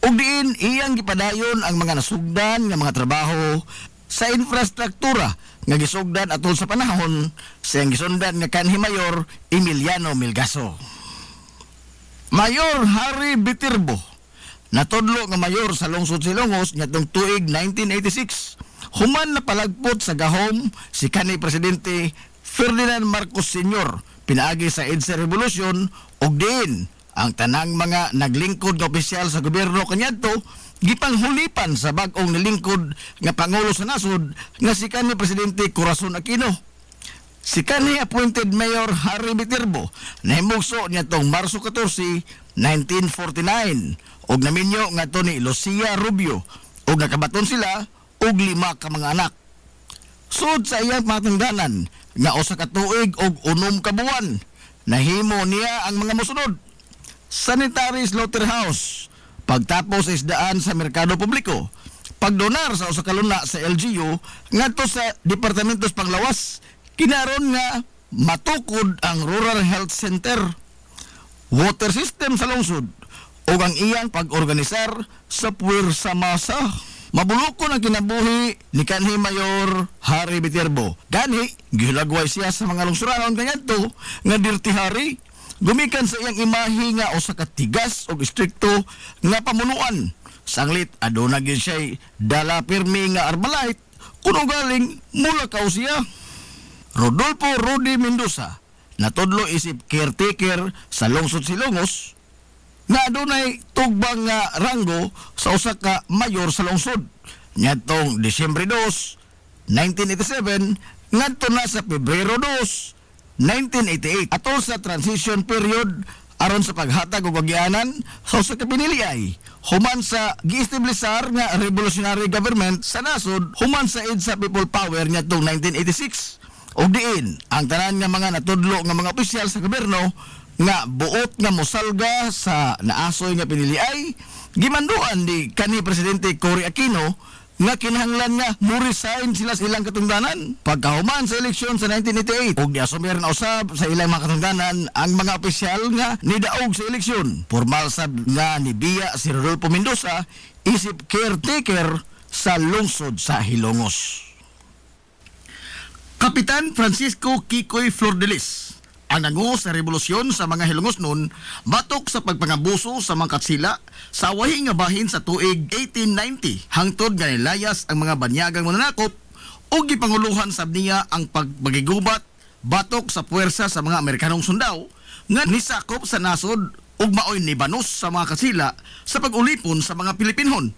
ug diin iyang gipadayon ang mga nasugdan nga mga trabaho sa infrastruktura nga gisugdan atol sa panahon sa gisundan nga kanhi Mayor Emiliano Melgaso. Mayor Harry Viterbo natudlo nga mayor sa lungsod sa Ilongos ngadtong tuig 1986. Human na palagpot sa gahom si kanhi presidente Ferdinand Marcos Sr. pinaagi sa EDSA Revolution ug din ang tanang mga naglingkod nga opisyal sa gobyerno kaniadto gipanghulipan sa bag-ong nilingkod nga pangulo sa nasod nga si kanhi presidente Corazon Aquino. Si kanhi appointed Mayor Harry Viterbo nahimugso niadtong Marso 14, 1949 og naminyo ngadto ni Lucia Rubio og nakabaton sila og 5 ka mga anak. Sud sa iyang matungdanan nga usa ka tuig og 6 ka buwan nahimo niya ang mga mosunod: sanitary slaughterhouse, pagtapos sa isdaan sa merkado publiko, pagdonar sa usa ka luna sa LGU ngadto sa Departamentos Panglawas, kinaron nga matukod ang Rural Health Center, water system sa lungsod o ang iyang pag-organisar sa puwersa masa. Mabulukon ang kinabuhi ni kanhi Mayor Harry Viterbo. Gani, gihulagway siya sa mga lungsuranon kangadto nga Dirty Harry. Gumikan sa iyang imahe nga usa ka tigas o istrikto nga pamunuan. Sanglit aduna gyud siya dala pirmi nga Armalite kuno galing Mulacao siya. Rodolfo Rudy Mendoza natudlo isip caretaker sa lungsod Silongos nga adunay tugbang nga ranggo sa usa ka mayor sa lungsod niadtong Disyembre 2, 1987 ngadto na sa Pebrero 2, 1988 atol sa transition period aron sa paghatag og agyanan sa usa ka piniliay human sa giestablisar nga revolutionary government sa nasod human sa EDSA People Power niadtong 1986. O diin, ang tanan nga mga natudlo nga mga opisyal sa gobyerno nga buot nga mosalga sa naasoy nga piniliay, gimanduan ni kanhi Presidente Cory Aquino nga kinahanglan nga mo-resign sila sa ilang katungdanan. Pagkahuman sa eleksyon sa 1988, og giasumir na usab sa ilang mga katungdanan ang mga opisyal nga nidaog sa eleksyon. Formal sab nga nibiya si Rodolfo Mendoza isip caretaker sa lungsod sa Hilongos. Kapitan Francisco Kikoy Flordelis ang nangu sa revolusyon sa mga Hilongosnon batok sa pagpangabuso sa mga katsila sa wahi nga bahin sa tuig 1890 hangtod nga nilayas ang mga banyagang mananakop o gipanguluhan sab niya ang pagbagigubat batok sa puwersa sa mga Amerikanong sundao nga nisakop sa nasod ug maoy nibanos sa mga katsila sa pag-ulipon sa mga Pilipinhon.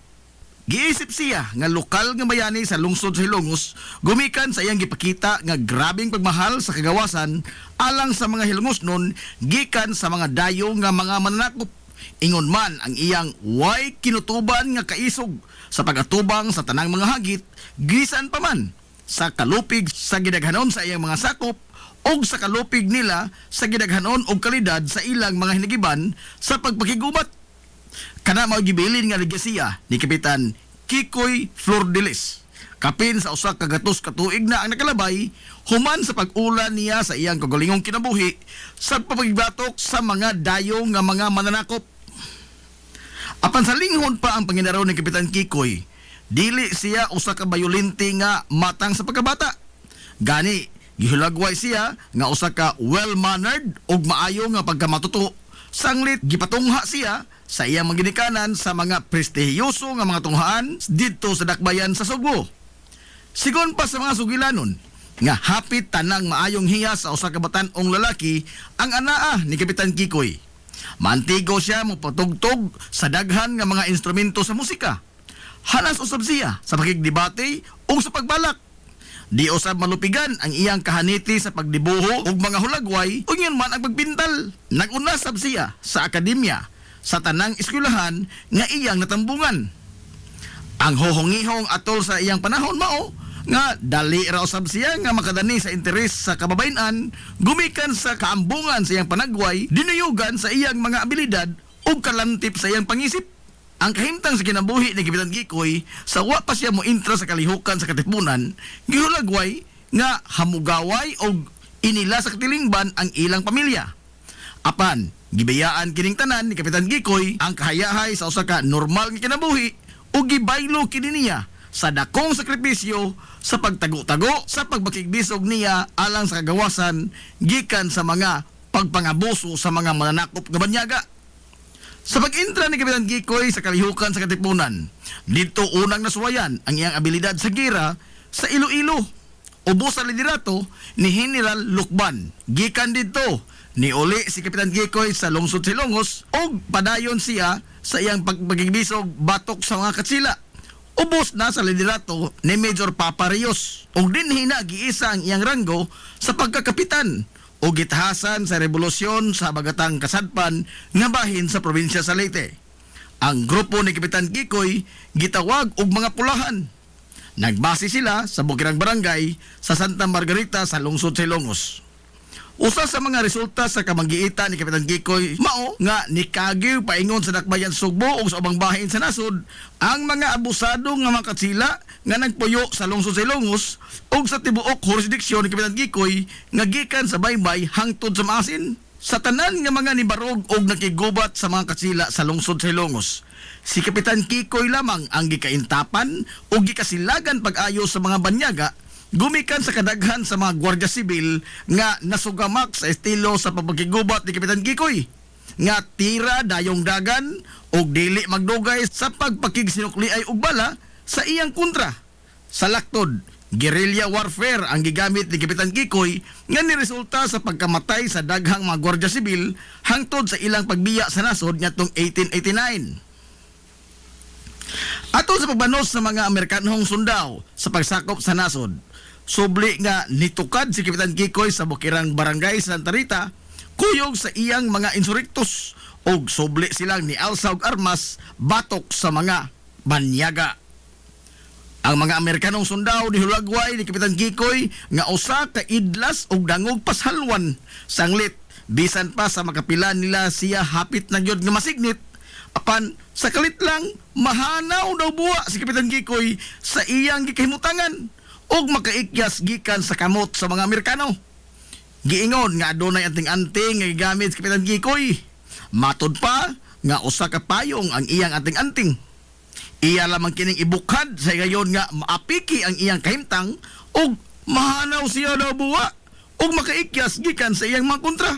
Giisip siya nga lokal nga bayani sa lungsod sa Hilongos gumikan sa iyang gipakita nga grabing pagmahal sa kagawasan alang sa mga Hilongosnon gikan sa mga dayo nga mga mananakop. Ingon man ang iyang way kinutuban nga kaisog sa pagatubang sa tanang mga hagit gisan pa man sa kalupig sa gidaghanon sa iyang mga sakop og sa kalupig nila sa gidaghanon og kalidad sa ilang mga hinigiban sa pagpakigubat. Kana mao gibilin nga legasiya ni Kapitan Kikoy Flordelis. Kapin sa usa ka gatos ka tuig na ang nakalabay human sa pag-ulan niya sa iyang kagalingong kinabuhi sa pagbatok sa mga dayo nga mga mananakop. Apan sa linghon pa ang panginaraw ni Kapitan Kikoy, dili siya usa ka bayolente nga matang sa pagkabata. Gani, gihulagway siya nga usa ka well-mannered ug maayo nga pagkamatuto. Sanglit gipatungha siya sa iyang maginikanan sa mga prestihiyoso nga mga tunghaan didto sa dakbayan sa Sugbo. Sigon pa sa mga sugilanon nga hapit tanang maayong hiya sa usa ka batan-ong lalaki ang anaa ni Kapitan Kikoy. Mantigo siya mo patugtog sa daghan nga mga instrumento sa musika. Hanas usab siya sa pakigdebate o sa pagbalak. Di usab malupigan ang iyang kahaniti sa pagdibuho ug mga hulagway ug yun man ang pagpintal. Nagunasab siya sa akademya sa tanang eskwelahan nga iyang natambungan. Ang hohongihong atol sa iyang panahon mao nga dali ra usab siya nga makadani sa interes sa kababayen-an gumikan sa kaambungan sa iyang panagway dinuyugan sa iyang mga abilidad ug kalantip sa iyang pangisip. Ang kahimtang sa kinabuhi ni Kapitan Kikoy sa wa pa siya mo intra sa kalihukan sa katipunan gihulagway nga hamugaway og inila sa katilingban ang ilang pamilya. Apan gibayaan kining tanan ni Kapitan Kikoy ang kahayahay sa usa ka normal nga kinabuhi ug gibaylo kini niya sa dakong sakripisyo sa pagtago-tago sa pagbakigbisog niya alang sa kagawasan gikan sa mga pagpangabuso sa mga mananakop nga banyaga. Sa pag-intra ni Kapitan Kikoy sa kalihukan sa katipunan, dito unang nasuwayan ang iyang abilidad sa gira sa Iloilo. Ubos sa liderato ni General Lukban. Gikan dito ni uli si Kapitan Kikoy sa lungsod Silongos o padayon siya sa iyang pagpagigbisog batok sa mga katsila. Ubos na sa liderato ni Major Papa Rios o dinhi na giisa ang iyang ranggo sa pagkakapitan o gitahasan sa revolusyon sa Bagatang Kasadpan nga bahin sa probinsya sa Leyte. Ang grupo ni Kapitan Kikoy gitawag og mga pulahan. Nagbase sila sa bukirang barangay sa Santa Margarita sa lungsod Silongos. Usa sa mga resulta sa kamanggiitan ni Kapitan Kikoy mao nga nikagiw paingon sa dakbayan Sugbo o sa ubang bahin sa nasod ang mga abusado nga mga katsila nga nagpuyo sa lungsod Silongos o sa tibuok jurisdiksyon ni Kapitan Kikoy nga gikan sa baybay hangtod sa maasin. Sa tanan nga mga nibarog o nakigubat sa mga katsila sa lungsod Silongos, si Kapitan Kikoy lamang ang gikaintapan o gikasilagan pag-ayo sa mga banyaga gumikan sa kadaghan sa mga Gwardiya Sibil nga nasugamak sa estilo sa pagpagigubat ni Kapitan Kikoy nga tira dayong dagan o dili magdugay sa pagpakigsinukliay og bala sa iyang kontra. Sa laktod, guerrilla warfare ang gigamit ni Kapitan Kikoy nga niresulta sa pagkamatay sa daghang mga Gwardiya Sibil hangtod sa ilang pagbiya sa nasod ngadtong 1889. Ato sa pagbanos sa mga Amerikanhong sundao sa pagsakop sa nasod, subli nga nitukad si Kapitan Kikoy sa bukirang barangay sa Santa Rita, kuyog sa iyang mga insurrektos og subli silang ni alsa og armas batok sa mga banyaga. Ang mga Amerikanong sundao ni hulagway ni Kapitan Kikoy nga usa ka idlas og dangog pasalwan sanglit bisan pa sa makapilan nila siya hapit na gyud nga masignit. Apan sa kalit lang mahanaw daw buwa si Kapitan Kikoy sa iyang gikahimutangan og makaikyas gikan sa kamot sa mga Amerikano. Giingon nga adunay anting-anting nga gigamit si Kapitan Kikoy. Matod pa nga usa ka payong ang iyang anting-anting. Iya lamang kining ibukhad sa gayon nga maapiki ang iyang kahimtang og mahanaw siya daw buwa og makaikyas gikan sa iyang mga kontra.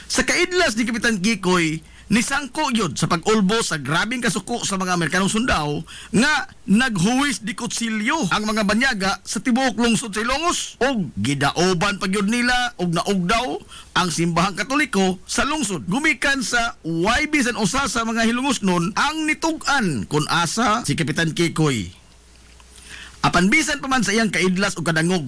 Sa kaidlas ni Kapitan Kikoy, nisangko yun sa pag-ulbo sa grabing kasuko sa mga Amerikanong sundao nga naghuwis di kutsilyo ang mga banyaga sa tibuok lungsod sa Ilongos og gidaoban pa gyud nila og naugdaw ang simbahang Katoliko sa lungsod. Gumikan sa way bisan usa sa mga Hilongos nun ang nitug-an kun asa si Kapitan Kikoy. Apan bisan pa man sa iyang kaidlas o kadangog,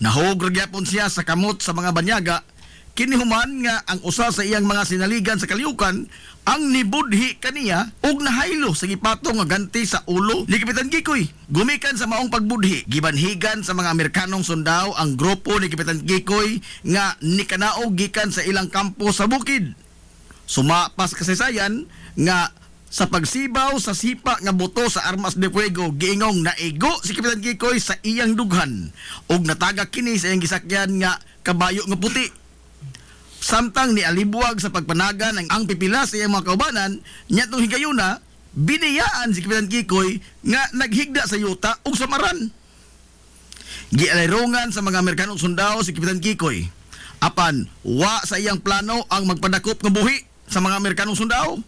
nahog ragyapon siya sa kamot sa mga banyaga. Kinihuman nga ang usa sa iyang mga sinaligan sa kaliukan ang nibudhi kaniya og nahaylo sa gipatong nga ganti sa ulo ni Kapitan Kikoy. Gumikan sa maong pagbudhi, gibanhigan sa mga Amerikanong sundao ang grupo ni Kapitan Kikoy nga nikanaog gikan sa ilang kampo sa bukid. Sumapas kasaysayan nga sa pagsibaw sa sipa nga boto sa armas de fuego, giingong naigo si Kapitan Kikoy sa iyang dughan og natagak kini sa iyang gisakyan nga kabayo nga puti. Samtang ni alibuwag sa pagpanagan ang pipila sa iyang mga kaubanan, nyatong higayuna, biniyaan si Kapitan Kikoy nga naghigda sa yuta ug samaran. Gialirungan sa mga Amerikanong sundao si Kapitan Kikoy. Apan, wa sa iyang plano ang magpadakop nga buhi sa mga Amerikanong sundao.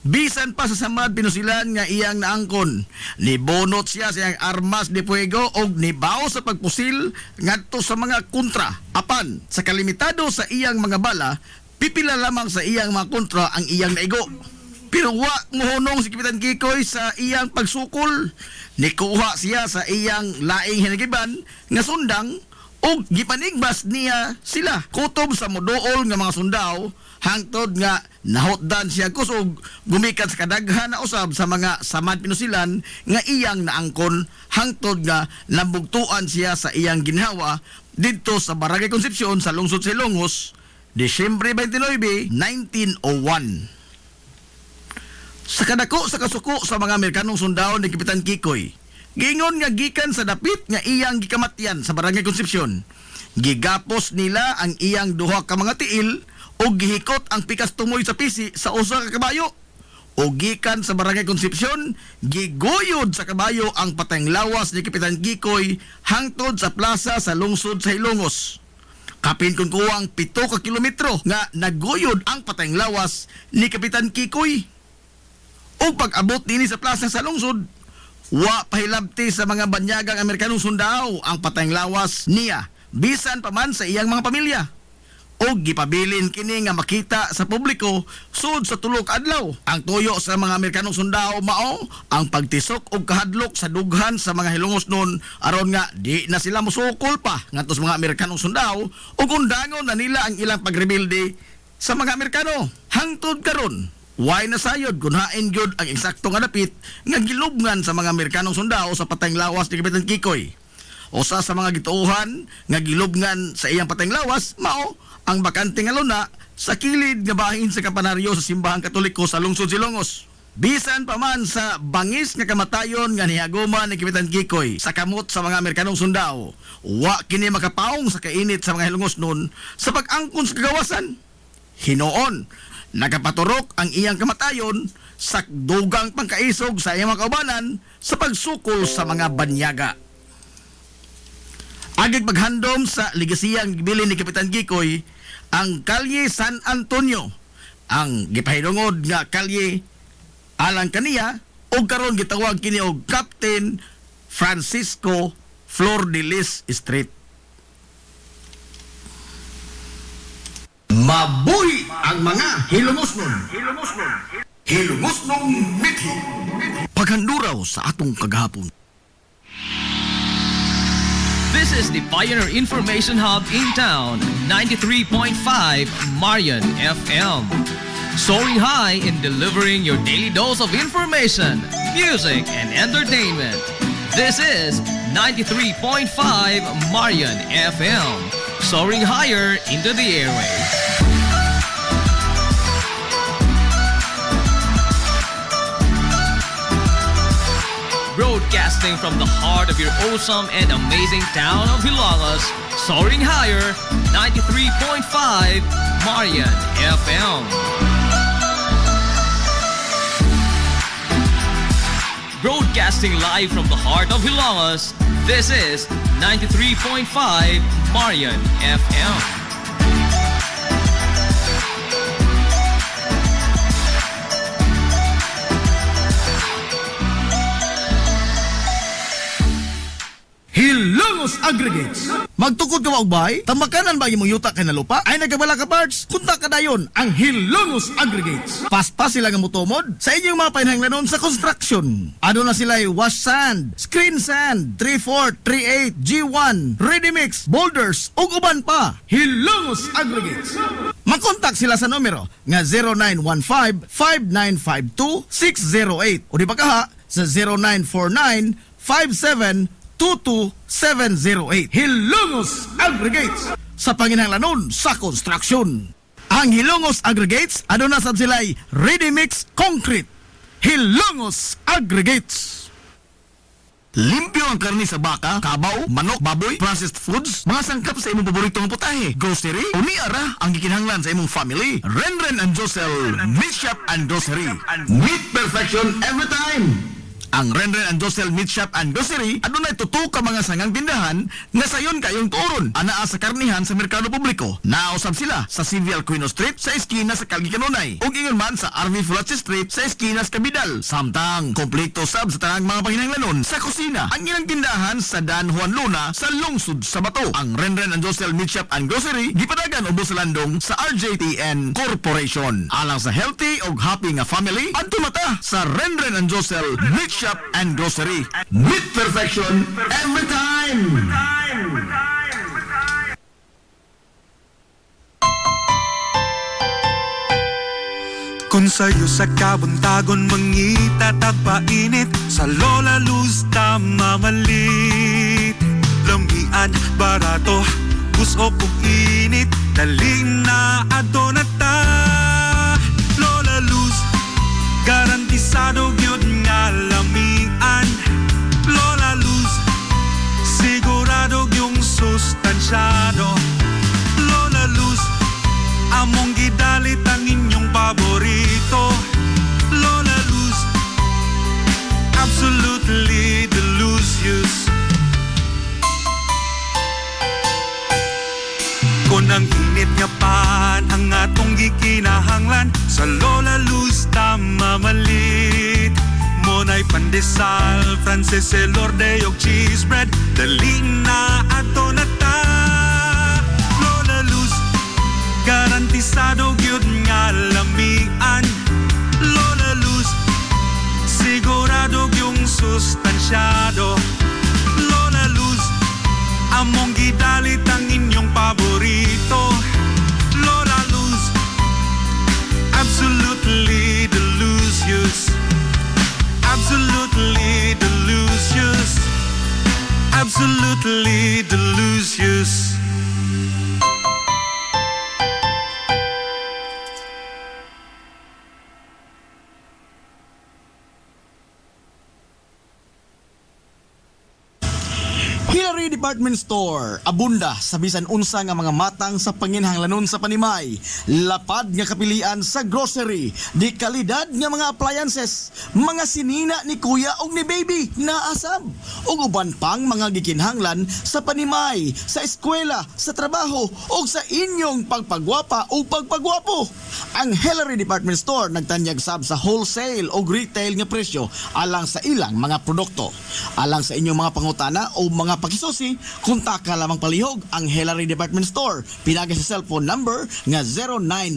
Bisan pa sa samad pinusilan nga iyang naangkon, nibonot siya sa iyang armas de fuego og nibaw sa pagpusil ngadto sa mga kontra. Apan sa kalimitado sa iyang mga bala, pipila lamang sa iyang mga kontra ang iyang naigo. Pero wa mohunong si Kapitan Kikoy sa iyang pagsukol. Nikuha siya sa iyang laing hinagiban nga sundang ug gipanigbas niya sila kutob sa moduol nga mga sundao hangtod nga nahotdan siya kusog gumikan sa kadaghan na usab sa mga samad pinusilan nga iyang naangkon hangtod nga nabugtuan siya sa iyang ginhawa didto sa Barangay Concepcion sa lungsod sa Ilongos Disyembre 29, 1901. Sa kadako sa kasuko sa mga Amerikanong sundao ni Kapitan Kikoy, giingon nga gikan sa dapit nga iyang gikamatyan sa Barangay Concepcion. Gigapos nila ang iyang duha ka mga tiil o gihikot ang pikas tumoy sa pisi sa usa ka kabayo. O gikan sa Barangay Concepcion, giguyod sa kabayo ang patayng lawas ni Kapitan Kikoy hangtod sa plaza sa lungsod sa Ilongos. Kapin kung kuwang 7 ka kilometro nga naguyod ang patayng lawas ni Kapitan Kikoy. O pag-abot nini sa plaza sa lungsod, wa pahilabti sa mga banyagang Amerikanong sundao ang patayng lawas niya, bisan pa man sa iyang mga pamilya. O gipabilin kini nga makita sa publiko sud sa tulo ka adlaw. Ang tuyo sa mga Amerikanong sundao mao ang pagtisok og kahadlok sa dughan sa mga Hilongos noon aron nga di na sila musukol pa ngadto sa mga Amerikanong sundao ug undangon na nila ang ilang pagrebelde sa mga Amerikano. Hangtod karon way nasayod kunhain gyud ang eksakto nga dapit nga gilubngan sa mga Amerikanong sundao sa patayng lawas ni Kapitan Kikoy. Usa sa mga gituohan nga gilubngan sa iyang patayng lawas mao ang bakante nga luna sa kilid nga bahin sa kampanaryo sa Simbahang Katoliko sa lungsod Silongos. Bisan pa man sa bangis nga kamatayon nga nihaguman ni Kapitan Kikoy sa kamot sa mga Amerikanong sundao, wa kini makapaong sa kainit sa mga Hilongos noon sa pag-angkon sa kagawasan. Hinoon nagapaturok ang iyang kamatayon sa dugang pangkaisog sa iyang mga kaubanan sa pagsukol sa mga banyaga. Agig paghandom sa ligasiyang gibilin ni Kapitan Kikoy ang Kalye San Antonio, ang gipahidungod nga kalye alang kaniya o karon gitawag kini og Captain Francisco Flor de Lis Street. Mabuhi ang mga Hilongosnon. Hilongosnong mithi. Paghanduraw sa atong kagahapon. This is the Pioneer Information Hub in town, 93.5 Marian FM. Soaring high in delivering your daily dose of information, music, and entertainment. This is 93.5 Marian FM. Soaring higher into the airwaves. Broadcasting from the heart of your awesome and amazing town of Hilagas, soaring higher, 93.5 Marian FM. Broadcasting live from the heart of Hilagas, this is 93.5 Marian FM. Hilongos Aggregates. Magtukod ka ba og bay? Tamakanan ba imong yuta kay na lupa? Ay nagabala ka parts? Kunta ka dayon ang Hilongos Aggregates. Paspas sila nga motomod sa inyong mga panahanglanon sa construction. Ano na sila wash sand, screen sand, 3-4, 3-8, G1, ready mix, boulders ug uban pa. Hilongos Aggregates. Makontak sila sa numero nga 0915-5952-608 o di pa kaha sa 0949-5722-708. Hilongos Aggregates sa panginahanglanon sa construction. Ang Hilongos Aggregates aduna sab sila'y ready mix concrete. Hilongos Aggregates. Limpyo ang karni sa baka, kabaw, manok, baboy, processed foods, mga sangkap sa imong paboritong putahe, grocery, o niara ang gikinahanglan sa imong family. Renren and Josel, Meat Shop and Grocery. Meat perfection every time. Ang Renren and Josel Meat Shop and Grocery adunay tutok ka mga sangang tindahan nga sayon kayong turon anaa sa karnihan sa merkado publiko. Nausab sila sa CV Alcuino Street sa eskina sa Calgary Kanunay ug ingon man sa RV Fulache Street sa eskina sa Cabidal. Samtang kompleto sab sa tanang mga panginahanglanon sa kusina ang ilang tindahan sa Dan Juan Luna sa lungsod sa Bato. Ang Renren and Josel Meat Shop and Grocery gipadagan ubos sa landong sa RJTN Corporation. Alang sa healthy ug happy nga family adto mata sa Renren and Josel Meat Shop and Grocery. Meat perfection every time. Kung sa'yo sa kabuntagon mangita tagpainit sa Lola Luz mamalit. Lamian, barato, gusto kong init, daling na ato na ta. Lola Luz, garantisado yun nga lamian. Lola Luz, sigurado yung sustansyado. Lola Luz, among gidalit ang inyong paborito. Lola Luz, absolutely delicious. Kung ang init nga pan ang atong gikinahanglan sa Lola Luz mamalit. Monay pandesal, Frances Elorde og cheese bread, daling na ato na ta. Lola Luz, garantisado gyud nga lamian. Lola Luz, sigurado yung sustansyado. Lola Luz, among gidalit ang inyong paborito. Lola Luz, absolutely delicious. Absolutely delicious. Absolutely delicious. Hillary Department Store, abunda sa bisan unsa nga mga matang sa panginhanglanon sa panimay, lapad nga kapilian sa grocery, di kalidad nga mga appliances, mga sinina ni kuya og ni baby naasab, ug uban pang mga gikinhanglan sa panimay, sa eskwela, sa trabaho ug sa inyong pagpagwapa o pagpagwapo. Ang Hillary Department Store nagtanyag sab sa wholesale o retail nga presyo alang sa ilang mga produkto. Alang sa inyong mga pangutana o mga pakisusi, kontak ka lamang palihog ang Hillary Department Store. Pinagi sa cellphone number nga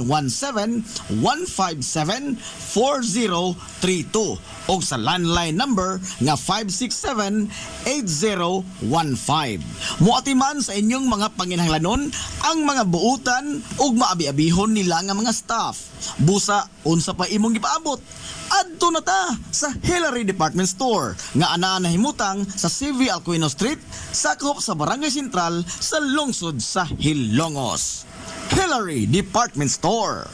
0917-157-4032 o sa landline number nga 567-8015. Muatiman sa inyong mga panginhanglanon ang mga buutan o maabi-abihon nila nga mga staff. Busa, unsa pa imong gipaabot? Adto na ta sa Hillary Department Store nga anaa nahimutang sa CV Alcuino Street, sakop sa Barangay Sentral sa lungsod sa Hilongos. Hillary Department Store.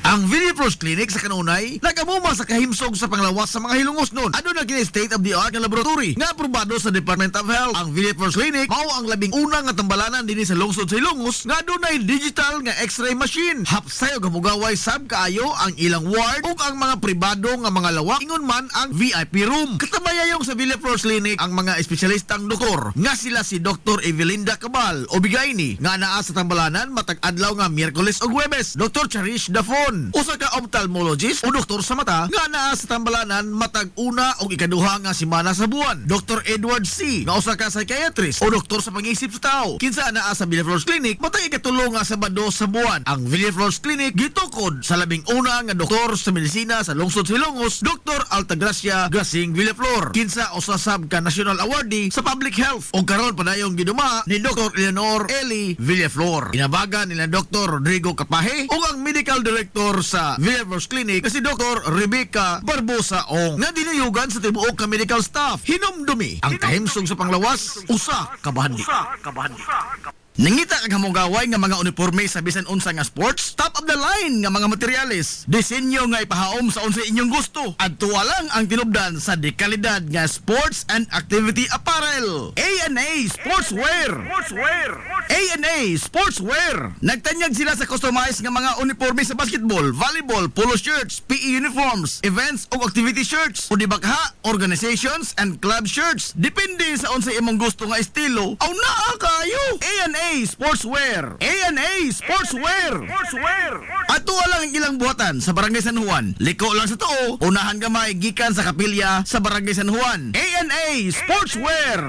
Ang Villaflores Clinic sa Kanunay nagamuma sa kahimsog sa panglawas sa mga hilongos nun. Ano na kini state-of-the-art nga laboratory nga aprobado sa Department of Health. Ang Villaflores Clinic mao ang labing unang nga tambalanan dinhi sa lungsod sa Hilongos nga adunay digital nga X-ray machine. Hapsayo gamugaway sab kaayo ang ilang ward ug ang mga pribado nga mga lawak ingon man ang VIP room. Katabayayong sa Villaflores Clinic ang mga espesyalistang doktor nga sila si Dr. Evelinda Cabal o Bigayni nga naa sa tambalanan matag adlaw nga Miyerkules ug Huwebes. Dr. Cherish Dafon, usa ka ophthalmologist o doktor sa mata nga naa sa tambalanan matag una o ikaduha nga semana sa buwan. Dr. Edward C. nga usa ka psychiatrist o doktor sa pag-iisip sa tao. Kinsa naa sa Villaflores Clinic matag ikatulo nga Sabado sa buwan. Ang Villaflores Clinic gitukod sa labing una nga doktor sa medisina sa lungsod sa Hilongos, Dr. Altagracia Grasing Villaflor. Kinsa usa sab ka national awardee sa public health o karon padayong giduma ni Dr. Eleanor Eli Villaflor. Inabagan nila Dr. Rodrigo Capaje o ang medical director sa Villaflores Clinic na si Dr. Rebecca Barbosa Ong nga dinayugan sa tibuok ka medical staff. Hinumdumi ang kahimsog sa panglawas, usa ka bahandi. Nangita kag hamugaway nga mga uniforme sa bisan unsa nga sports, top of top of the line nga mga materyales, disenyo nga ipahaom sa unsa inyong gusto. At tuwa lang ang tinubdan sa dekalidad nga sports and activity apparel. A&A Sportswear. A&A Sportswear. Nagtanyag sila sa customized nga mga uniforme sa basketball, volleyball, polo shirts, PE uniforms, events o activity shirts, o di bakha, organizations and club shirts. Depende sa unsay imong gusto nga estilo. Aw naa kayo. A&A Sportswear. A&A Sportswear. Ato lang ang ilang buhatan sa Barangay San Juan. Liko lang sa tuo, unahan gamay gikan sa kapilya sa Barangay San Juan. A&A Sportswear.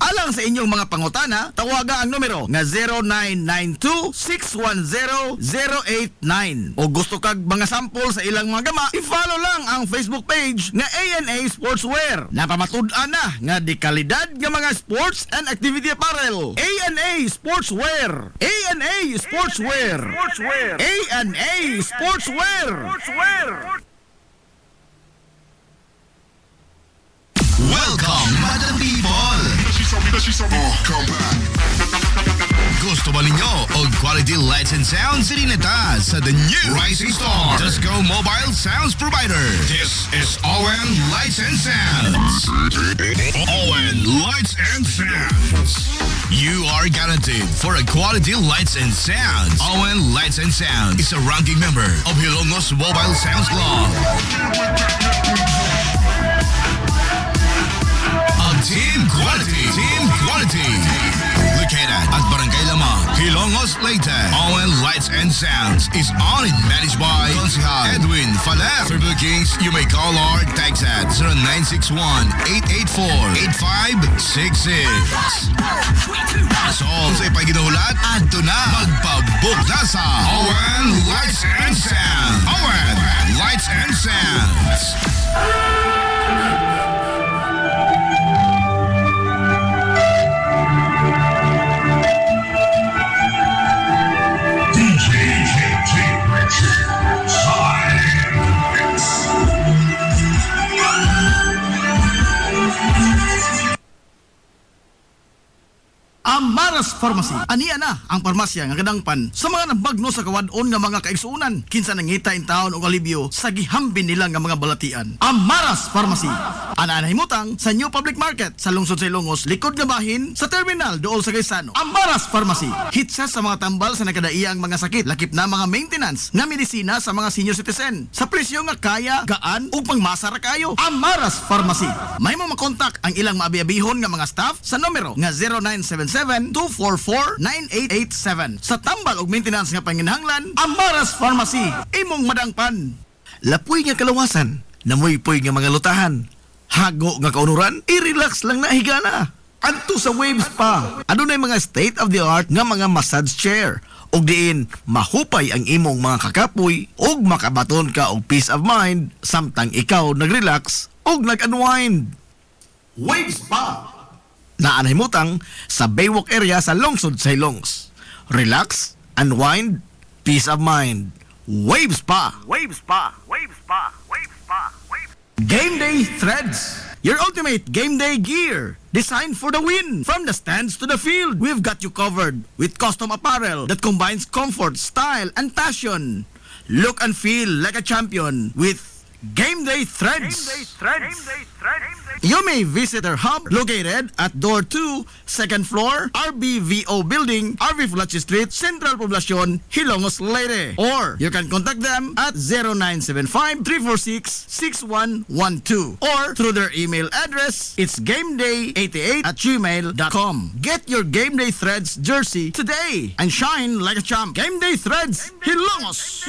Alang sa inyong mga pangutana, tawaga ang numero nga 0992-610-089. O gusto kag mga sample sa ilang mga gama, i-follow lang ang Facebook page nga A&A Sportswear. Napamatud-an na nga di kalidad nga mga sports and activity apparel. A&A Sportswear. A&A Sportswear. A&A Sportswear. Welcome, Madam People! Gusto ba ninyo og quality lights and sounds sinita sa the new Rising Star Disco Mobile Sounds Provider? This is ON Lights and Sounds. ON Lights and Sounds. You are guaranteed for a quality lights and sounds. ON Lights and Sounds is a ranking member of Hilongos Mobile Sounds Club. Team Quality. Located at Barangay Lamang, Hilongos, Leyte. ON Lights and Sounds is owned and managed by Consihal Edwin Falef. For bookings, you may call or text at 0961-884-8566. So, sa ipaginahulat, adto na magpabook na sa ON Lights and Sounds. ON Lights and Sounds. Amaras Pharmacy. Aniya na ang parmasya nga kadangpan sa mga nabagno sa kawadon nga mga kaigsuunan. Kinsa nangita in taon og alibyo sa gihambin nila nga mga balatian. Amaras Pharmacy. Ana himutang sa New Public Market sa lungsod sa Ilongos, likod nga bahin sa terminal dool sa Gaisano. Amaras Pharmacy. Hitsa sa mga tambal sa nakadaiyang mga sakit, lakip na mga maintenance nga medisina sa mga senior citizen. Sa presyo nga kaya, gaan ug pangmasara kayo. Amaras Pharmacy. May mo makontak ang ilang maabi-abihon nga mga staff sa numero nga 0977-244-9887. Sa tambal og maintenance nga panginahanglan, Amaras Pharmacy. Imong madangpan. Lapoy nga kalawasan, namoy-poy nga mga lutahan. Hago nga kaunuran, i-relax lang na higana. Adto sa Waves pa. Adunay mga state-of-the-art nga mga massage chair. Og diin, mahupay ang imong mga kakapoy og makabaton ka og peace of mind samtang ikaw nag-relax og nag-unwind. Waves pa. Naanahimutang sa Baywalk area sa lungsod sa Hilongos. Relax, unwind, peace of mind. Waves pa. Game Day Threads. Your ultimate game day gear. Designed for the win. From the stands to the field, we've got you covered with custom apparel that combines comfort, style, and passion. Look and feel like a champion with Game Day Threads. You may visit our hub located at Door 2, 2nd floor, RBVO Building, RV Flache Street, Central Poblacion, Hilongos, Leyte. Or you can contact them at 0975-346-6112 or through their email address, it's gameday88@gmail.com. Get your Game Day Threads jersey today and shine like a champ. Game Day Threads, Hilongos.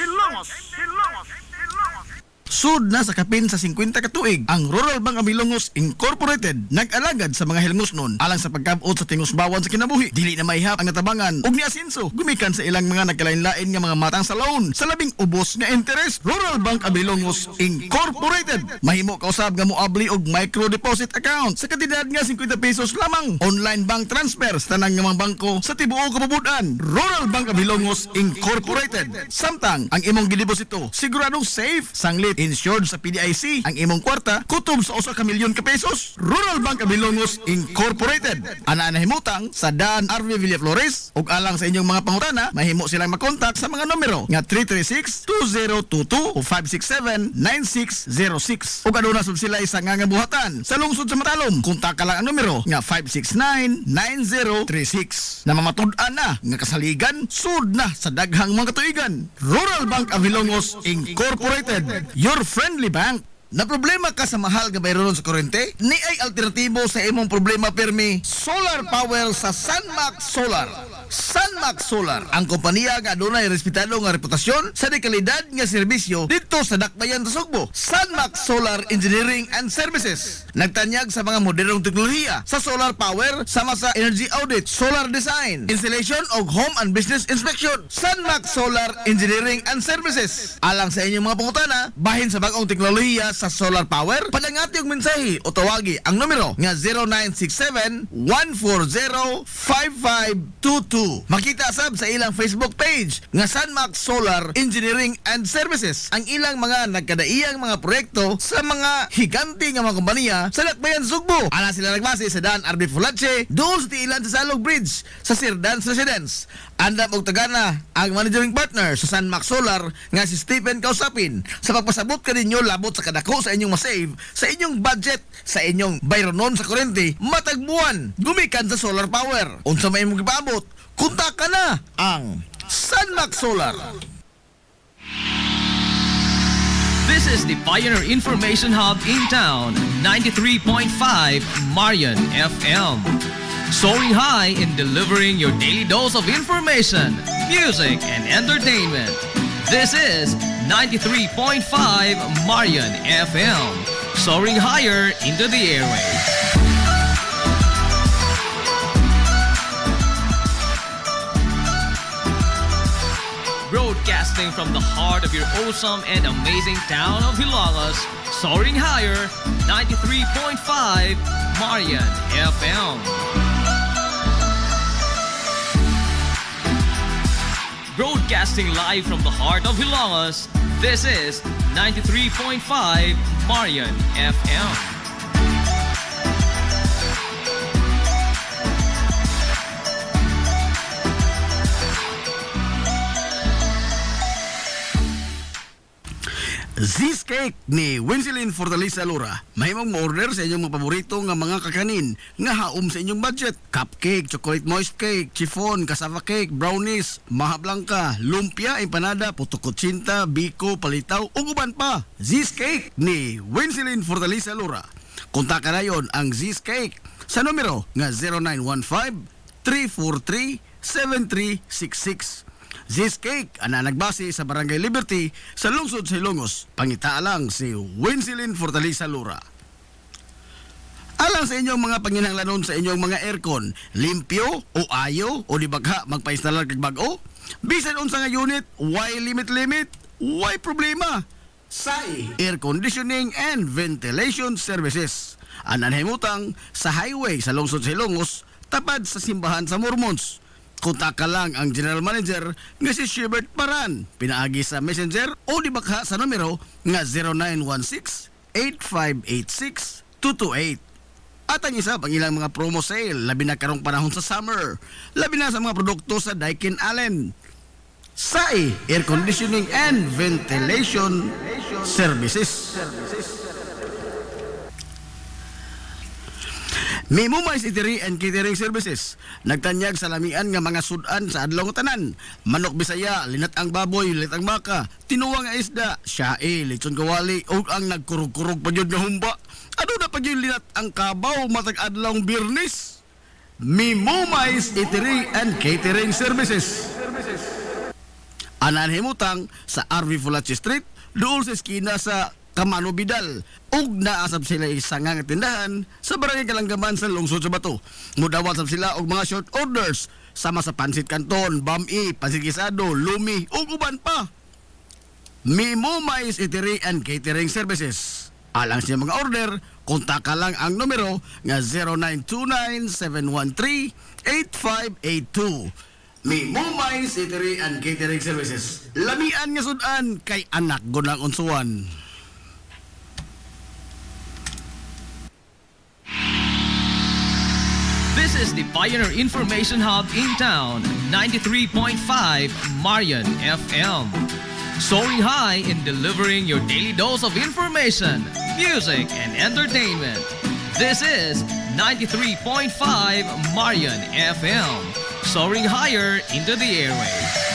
Sud na sa kapin sa 50 katuig, ang Rural Bank of Hilongos Incorporated nag-alagad sa mga Hilongosnon alang sa pagkabot sa tingusbawan sa kinabuhi. Dili na maihap ang natabangan ug niasinso gumikan sa ilang mga nagkalain-lain nga mga matang sa loan sa labing ubos nga interes. Rural Bank of Hilongos Incorporated mahimo kausab nga moabli og micro deposit account sa kantidad nga 50 pesos lamang. Online bank transfer sa tanang nga mga bangko sa tibuok kapubudan. Rural Bank of Hilongos Incorporated. Samtang ang imong gideposito siguradong safe, sanglit insured sa PDIC ang imong kwarta kutob sa 1 ka milyon ka pesos. Rural Bank of Ilongos Incorporated. Ana nahimutang sa Dan RV Villaflores ug alang sa inyong mga pangutana mahimo silang makontak sa mga numero nga 336-2022 o 567-9606 ug aduna sud sila isa nga buhatan sa lungsod sa Matalom. Kontak ka lang ang numero nga 569-9036 na mamatud-an na nga kasaligan sud na sa daghang mga katuigan. Rural Bank of Ilongos Incorporated, your friendly bank. Na problema ka sa mahal nga bayronon sa kuryente? Ni ay alternatibo sa imong problema permi solar power sa Sunmax Solar. Sunmax Solar, ang kompanya nga adunay respetado nga reputasyon sa dekalidad nga serbisyo dito sa Dakbayan sa Sugbo. Sunmax Solar Engineering and Services nagtanyag sa mga modernong teknolohiya sa solar power sama sa energy audit, solar design, installation og home and business inspection. Sunmax Solar Engineering and Services alang sa inyong mga pangutana bahin sa bag-ong teknolohiya sa solar power. Padangati og mensahe o tawagi ang numero nga 0967-140-5522. Makita sab sa ilang Facebook page nga Sunmax Solar Engineering and Services ang ilang mga nagkadaiyang mga proyekto sa mga higanti nga mga kompanya sa Dakbayan Sugbo. Ana sila nagbase sa Dan RB Fulache doon sa tiilan sa Salog Bridge sa Sir Dan's Residence. Andam og tagana ang managing partner sa Sunmax Solar nga si Stephen Kausapin sa pagpasabot kaninyo labot sa kadako sa inyong masave sa inyong budget sa inyong bayronon sa kuryente matag buwan gumikan sa solar power. Unsa may imong gipaabot? Kontak ka na ang Sunmax Solar. This is the Pioneer Information Hub in town, 93.5 Marian FM. Soaring high in delivering your daily dose of information, music, and entertainment. This is 93.5 Marian FM. Soaring higher into the airwaves. Broadcasting from the heart of your awesome and amazing town of Hilagas, soaring higher, 93.5 Marian FM. Broadcasting live from the heart of Hilagas, this is 93.5 Marian FM. Z's Cake ni Winsilin Fortaleza Lura. Mahimong ma-order sa inyong mga paborito nga mga kakanin nga haom sa inyong budget. Cupcake, chocolate moist cake, chiffon, cassava cake, brownies, maha blanca, lumpia, empanada, puto kutsinta, biko, palitaw, ug uban pa. Z's Cake ni Winsilin Fortaleza Lura. Kontakan na yon ang Z's Cake sa numero nga 0915-343-7366. Z's Cake, ana nagbase sa Barangay Liberty sa lungsod sa Ilongos. Pangita lang si Winsilin Fortaleza Lura. Alang sa inyong mga panginahanglanon sa inyong mga aircon, limpyo o ayo o di bagha magpa-installer kag bag-o? Bisan unsa nga unit, why limit? Why problema? SAI Air Conditioning and Ventilation Services. Ana nahimutang sa highway sa lungsod sa Ilongos, tapad sa simbahan sa Mormons. Kontak ka lang ang General Manager nga si Shebert Paran. Pinaagi sa Messenger o di bakha sa numero nga 0916-8586-228. At ang isa pang ilang mga promo sale, labi na karong panahon sa summer, labi na sa mga produkto sa Daikin Allen. SAI Air Conditioning and Ventilation Services. Mimumais Eatery and Catering Services. Nagtanyag sa lamian nga mga sudan sa adlaw nga tanan. Manok Bisaya, linat ang baboy, linat ang baka, tinuwa nga isda, siyae, lechon kawali, o ang nagkurog-kurog pa yun nga humba. Ano na pa yun linat ang kabaw matag adlaw Birnis? Mimumais Eatery and Catering Services. Anan himutang sa RV Fulache Street, dool sa eskina sa Kamano Bidal. Ug naasab sila isang nga tindahan sa Barangay Kalanggaman sa lungsod sa Bato. Mudawat sab sila og mga short orders sama sa pansit canton, bami, pansit gisado, lumi ug uban pa. Mimumais Eatery and Catering Services. Alang sa mga order, kontak ka lang ang numero nga 0929-713-8582. Mimumais Eatery and Catering Services. Lamian nga sudan kay anak gunang unsuan. This is the Pioneer Information Hub in town, 93.5 Marian FM. Soaring high in delivering your daily dose of information, music, and entertainment. This is 93.5 Marian FM. Soaring higher into the airwaves.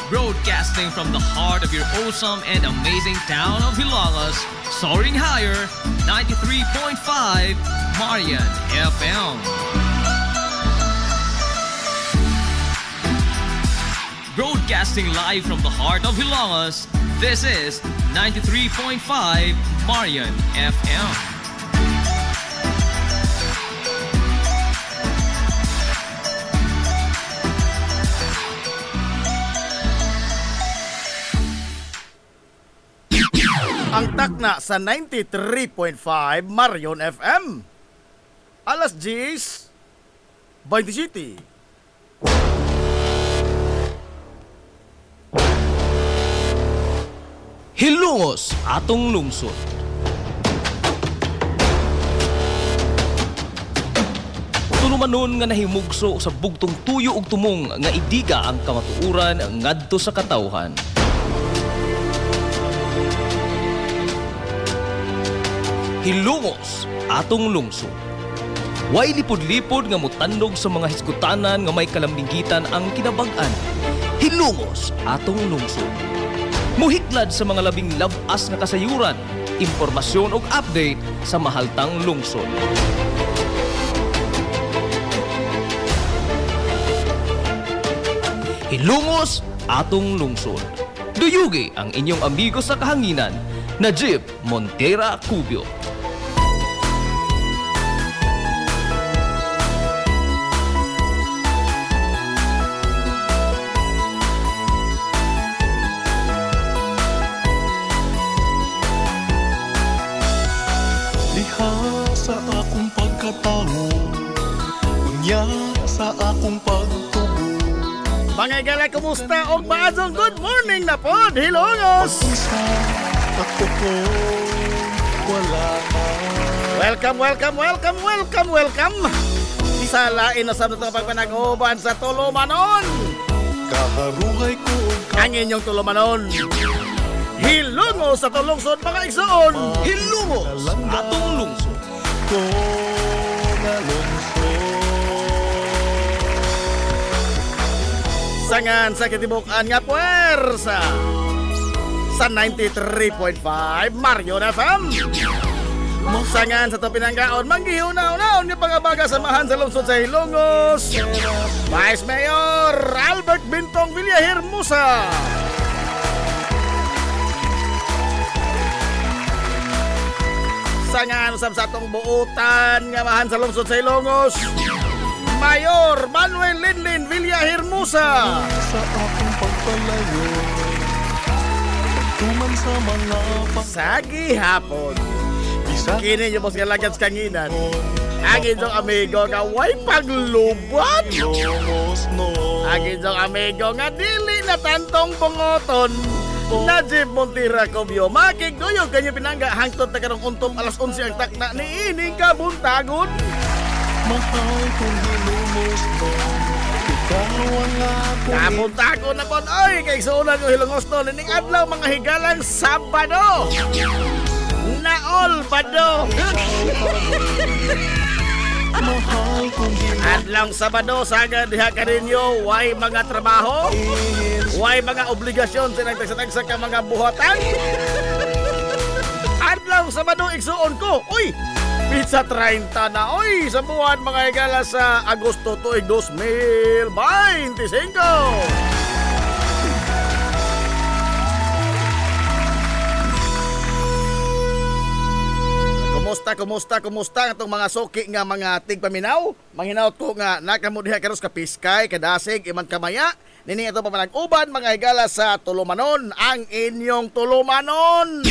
Broadcasting from the heart of your awesome and amazing town of Hilangas, soaring higher, 93.5 Marian FM. Broadcasting live from the heart of Hilangas, this is 93.5 Marian FM. Ang takna sa 93.5 Marion FM. Alas 10, 27. Hilongos atong lungsod. Tulumanon nga nahimugso sa bugtong tuyo ug tumong nga idiga ang kamatuuran ngadto sa katawhan. Hilongos atong lungsod. Way lipod-lipod nga mutandog sa mga hisgutanan nga may kalambingitan ang kinabag-an. Hilongos atong lungsod. Muhiklad sa mga labing labas nga kasayuran, impormasyon ug update sa mahaltang lungsod. Hilongos atong lungsod. Duyugi ang inyong amigo sa kahanginan, Najib Montera Cubio. Diha sa akong pagkatao, unya sa akong pagtubo. Mga igala, kumusta? Og maadong good morning na po, Hilongos! Sa ako ko, wala na. Welcome, welcome, welcome, welcome, welcome! Sa lain na sa itong pagpanag-uban sa Tulumanon! Kaharuhay ko Ang inyong Tulumanon! Hilongos sa tulungsod, mga igsoon! Hilongos atong lungsod! ko na lungsod. Sangan sa kitibukan nga puwersa sa 93.5 Marion FM. Sangan sa to pinanggaon, manggihunaw-naon nga pangabaga samahan sa lungsod sa Hilongos. Vice Mayor Albert Bintong Villahermosa. Sangan usab sa atong buutan nga mahan sa lungsod sa Hilongos. Mayor Manuel Linlin Villahermosa. Sa akong pagpalayo, tuman sa mga Sa gihapon. pagkisa Kini yung mga lagats kanginan. Ang inyong amigo nga way paglubat. Hilongos no. Ang inyong amigo nga dili na tantong bungoton. Najib Montera Cubio, makiguyog kanyo pinangga hangtod na karong untom alas 11 ang takna ni ining kabuntagon. Mahal kong Hilongos no. Ikaw ang ako. Kabuntagon na po, oy, kay suunan ko Hilongos no, nining adlaw mga higalang Sabado. Naol Bado. Mahal kong Adlang Sabado, sagad diha ka ninyo, way mga trabaho, way mga obligasyon sa nagtagsa-tagsa ka mga buhatan. Adlang Sabado, igsuon ko, uy, pizza 30 na, uy, sa buwan mga higala sa Agosto tuig 2025. Kumusta atong mga suki nga mga tigpaminaw? Manghinaot ko nga nakamo diha karos ka Piskay, kadasig, iman kamaya. Nini ato pa manag-uban mga higala sa Tulumanon, ang inyong Tulumanon.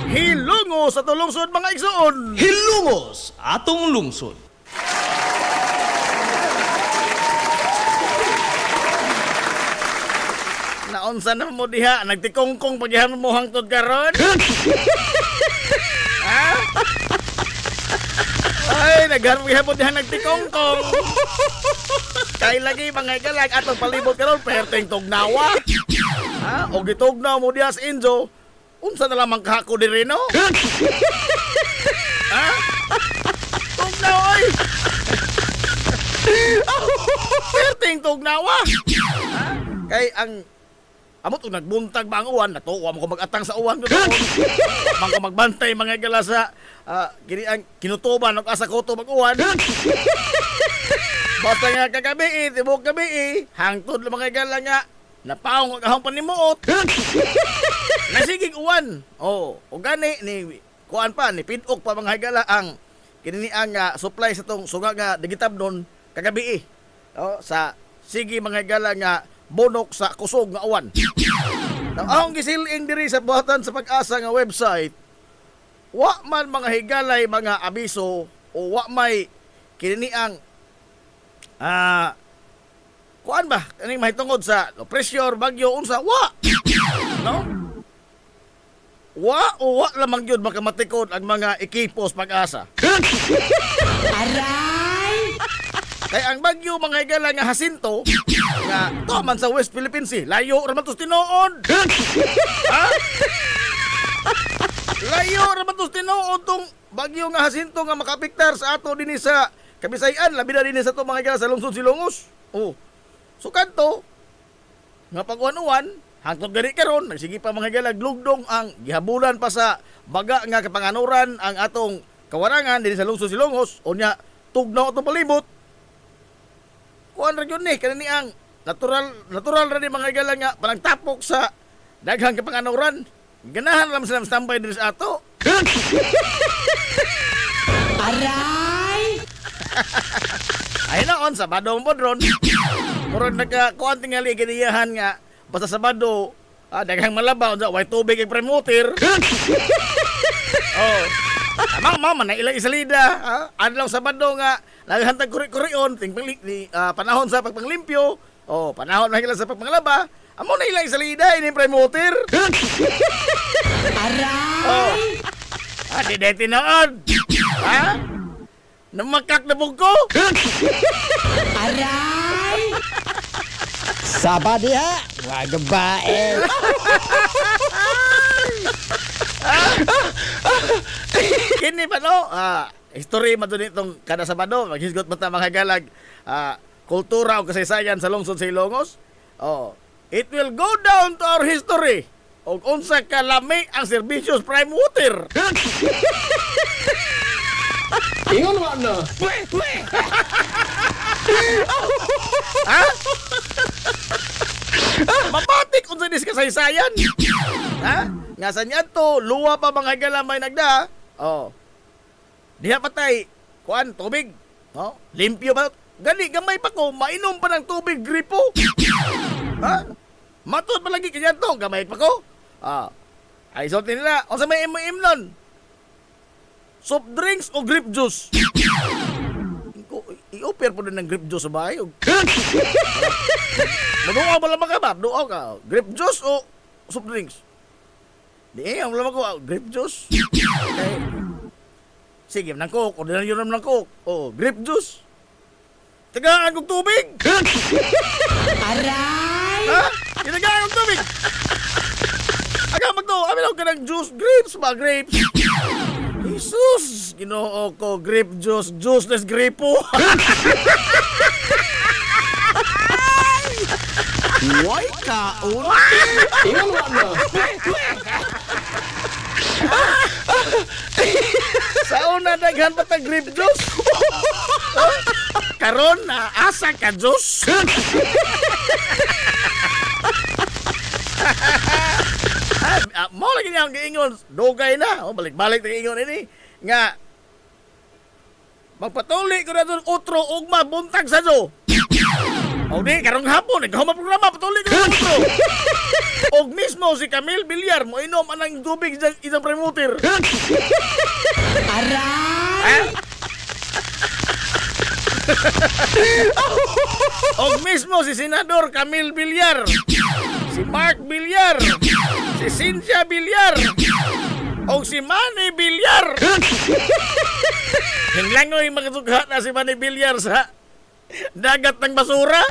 Hilongos sa tulungsod mga igsoon. Hilongos atong lungsod. naunsa na mo diha, nagtikongkong pagyahan mo hangtod karon. Ha? Ay, nagharwihan mo diha nagtikongkong. Kay lagi mga galag atong palibot karon perteng tugnawa. Ha? O gitugnaw mo diha sa Inzo, unsa na lamang kahako diri no? Ha? Tugnaw ay. Perteng tugnawa. Ha? Kay ang amo to nagbuntag ba ang uwan, natuwa mo ko magatang sa uwan ko. Mang ko magbantay mga gala sa kini ang kinutuban og asa ko to mag-uwan. Basta nga kagabi, tibok gabi, hangtod lang mga gala nga napaong ang ahong panimuot. Nasigig uwan. Oh, o gani ni kuan pa ni pidok pa mga gala ang kini ang supply sa tong suga nga digitab don kagabi. Oh, sa sige mga gala nga bonok sa kusog nga uwan. Ahong gisiling diri sa buhatan sa Pag-asa nga website, wa man mga higalay mga abiso o wa may kini ang kuan ba kaning mahitungod sa low pressure bagyo unsa wa no wa lamang gyud makamatikod ang mga ekipos Pag-asa. Aray! Kay ang bagyo mga higala nga Jacinto nga to man sa West Philippines layo ra man tos tinuod. Ha? Layo ra man tos tinuod tong bagyo nga Jacinto nga makapiktar sa ato dinhi sa Kabisayan, labi na dinhi sa to mga higala sa lungsod Silongos. Oh. So kanto nga pag-uwan-uwan hangtod gani karon nagsige pa mga higala glugdong ang gihabulan pa sa baga nga kapanganuran ang atong kawarangan dinhi sa lungsod Silongos unya tugnaw atong palibot. Kuan ra gyud ni kanini ang natural ra ni mga higala nga panagtapok sa daghang kapanganuran. Ganahan lang sila standby diri sa ato. Aray! Ay naon Sabado mo ron. Murag nagkuan tingali giniyahan nga basta Sabado daghang malaba unsa way tubig ig premoter. Oh. Mama na ilang isalida, adlaw Sabado nga naghantag kuri-kurion ting panahon sa pagpanglimpyo. Oh, panahon na hila sa pagpanglaba. Amo na ilang isalida ini premoter. Aray! Oh. Di deti noon. Ha? Namakak na buko. Aray! Sabadi ha, wag bae. Kini pa no? History man dun itong kada Sabado, maghisgot mo ta mga galag kultura o kasaysayan sa lungsod sa Ilongos. Oh, it will go down to our history. Og unsa kalami ang servicios prime water. Ingon wa na. Ha? Mapatik unsa dis kasaysayan. Ha? Nga sa niya to, luwa pa mga galamay nagda. Oh. Diha patay, kuan, tubig. Oh, limpyo ba? Gani, gamay pa ko, mainom pa ng tubig, gripo. Ha? Matod pa lagi kanya to, gamay pa ko. Ay, sorti nila, o sa may M&M nun? Soft drinks o grape juice? I-offer po din ng grape juice sa bahay. Maduaw ba lamang ka ba? Maduaw ka. Grape juice o soft drinks? Di ang lamang ko, grape juice. Okay. Sige, ng coke. O dinan yun ng coke. O, grape juice. Tagaan kong tubig. Aray! Ha? Tagaan kong tubig. Aga magto, amin ako ka ng juice. Grapes ba? Grapes. Jesus! Ginoo ko, grape juice. Juiceless gripo. Why kaon? Ingon wa na. Sa una daghan pa tag grape juice. Karon asa ka juice. Mo lagi niya ang giingon, dugay na. O balik-balik na giingon ini nga magpatuli ko na doon utro ugma buntag sa jo. O di karong hapon nagahuma programa patuli ko na utro. Og mismo si Camille Villar mo inom anang tubig sa isang premoter. Aray! Og mismo si Senador Camille Villar si Mark Villar, si Cynthia Villar, o si Manny Villar. Hinglangoy makasugha na si Manny Villar sa dagat ng basura.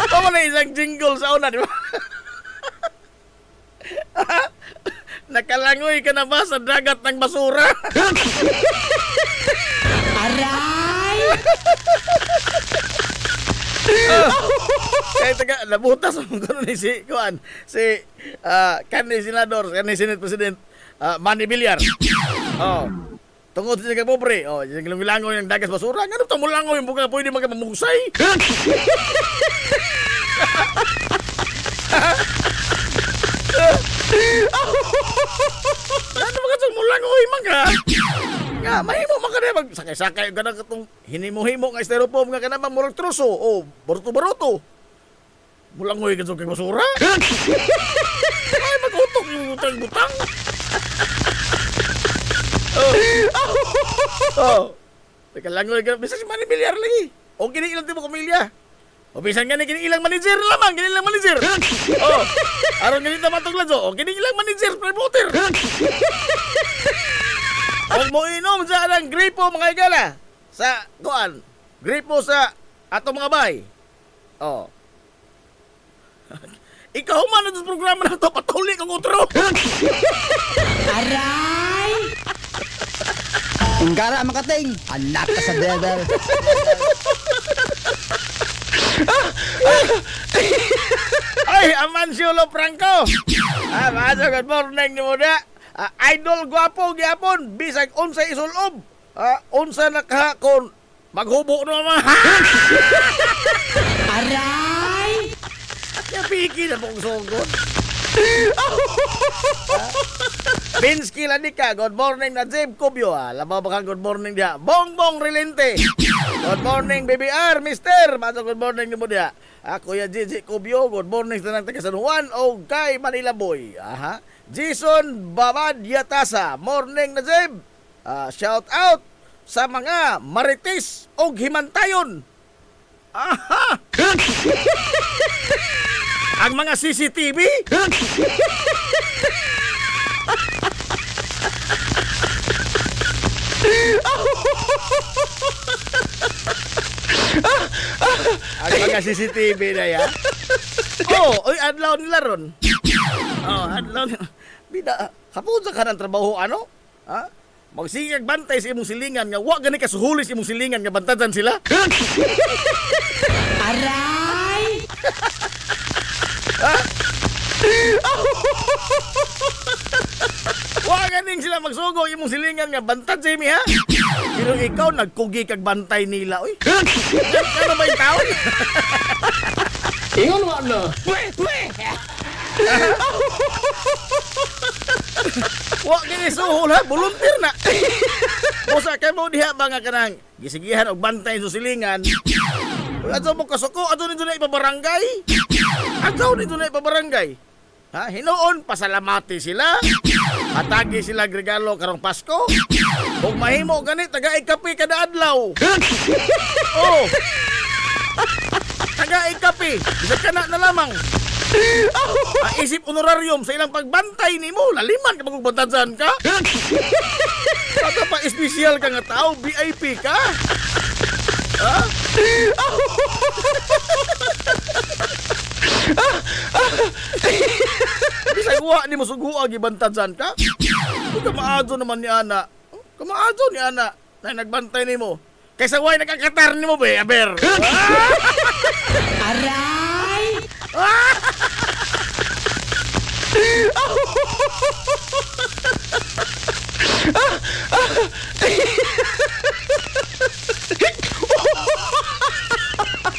Ako na isang jingle sa una, di ba? Nakalangoy ka na ba sa dagat ng basura? Aray! Kaya taga, nabutas mo ko ni si, kuan, si, kanhi senador, kanhi senate president, Manny Villar. Oh. Tungod sa mga pobre, yung langoy ng dagat basura, nga ito mo langoy, yung buka pwede magkapamusay. Ano ba ka mo langoy, mga? Nga, mahimo man ka na, magsakay-sakay ka na itong hinimo-himo nga styrofoam nga ka naman, murag truso, baruto-baruto. Mulangoy ka sa kay basura? Ay, mag-utok yung butang-butang. Teka langoy ka, bisa si Manny Villar lagi. O kiniilang ti mo kumilya. O bisan nga ni kiniilang manager lamang, kiniilang manager. Aron ganito matuglan so, o kiniilang manager, promoter. Huwag mo inom sa anang gripo mga igala. Sa, kuan, gripo sa atong mga bay. Ikaw man sa programa na ito, patuloy kang utro. Aray! Ingkara makating, anak ka sa devil. Ay, Amancio Franco. Maso, good morning ni Muda. Idol gwapo gyapon, bisag unsa isulob. Unsa nakahakon, maghubo na naman. Aray! Napiki na pong sugod. Binsky Lanika, good morning na Jeb Cubio. Lama ba kang good morning dia? Bongbong Rilente. Good morning BBR, Mister. Maso good morning ni mo dia. Kuya Gigi Cubio, good morning sa nang taga San Juan o kay Manila Boy. Jason Babad Yatasa, morning na Jeb. Shout out sa mga marites o himantayon. Ang mga CCTV? Ang mga CCTV na ya? Oy, adlaw nila ron. Adlaw nila. Bida, hapon sa ka ng trabaho, ano? Magsingag bantay sa imong silingan nga wa gani ka suhuli sa imong silingan nga bantadan sila. Aray! Wa ganing sila magsugo imong silingan nga bantad sa imi, ha? Pero ikaw nagkugi kag bantay nila, oy. Ano ba yung taon? Ingon mo na. Wa gini suhol, ha? Volunteer na. Busa kay mo diha ba nga kanang gisigihan og bantay sa silingan. Adto mo kasuko, adto nito na ipabarangay. Adto nito na ipabarangay. Hinoon, pasalamati sila. Atagi sila regalo karong Pasko. Kung mahimo gani, taga-ikapi kada adlaw. Taga-ikapi. Bisag ka na lamang. Isip honorarium sa ilang pagbantay ni mo. Laliman ka magbantajan ka. Kada pa espesyal ka nga tao, VIP ka. Bisag wa ni mo suguag ibantajan ka. Kamaadyo naman ni Ana. Kamaadyo ni Ana na nagbantay ni mo. Kaysa way nakakatar ni mo be, aber. Aray!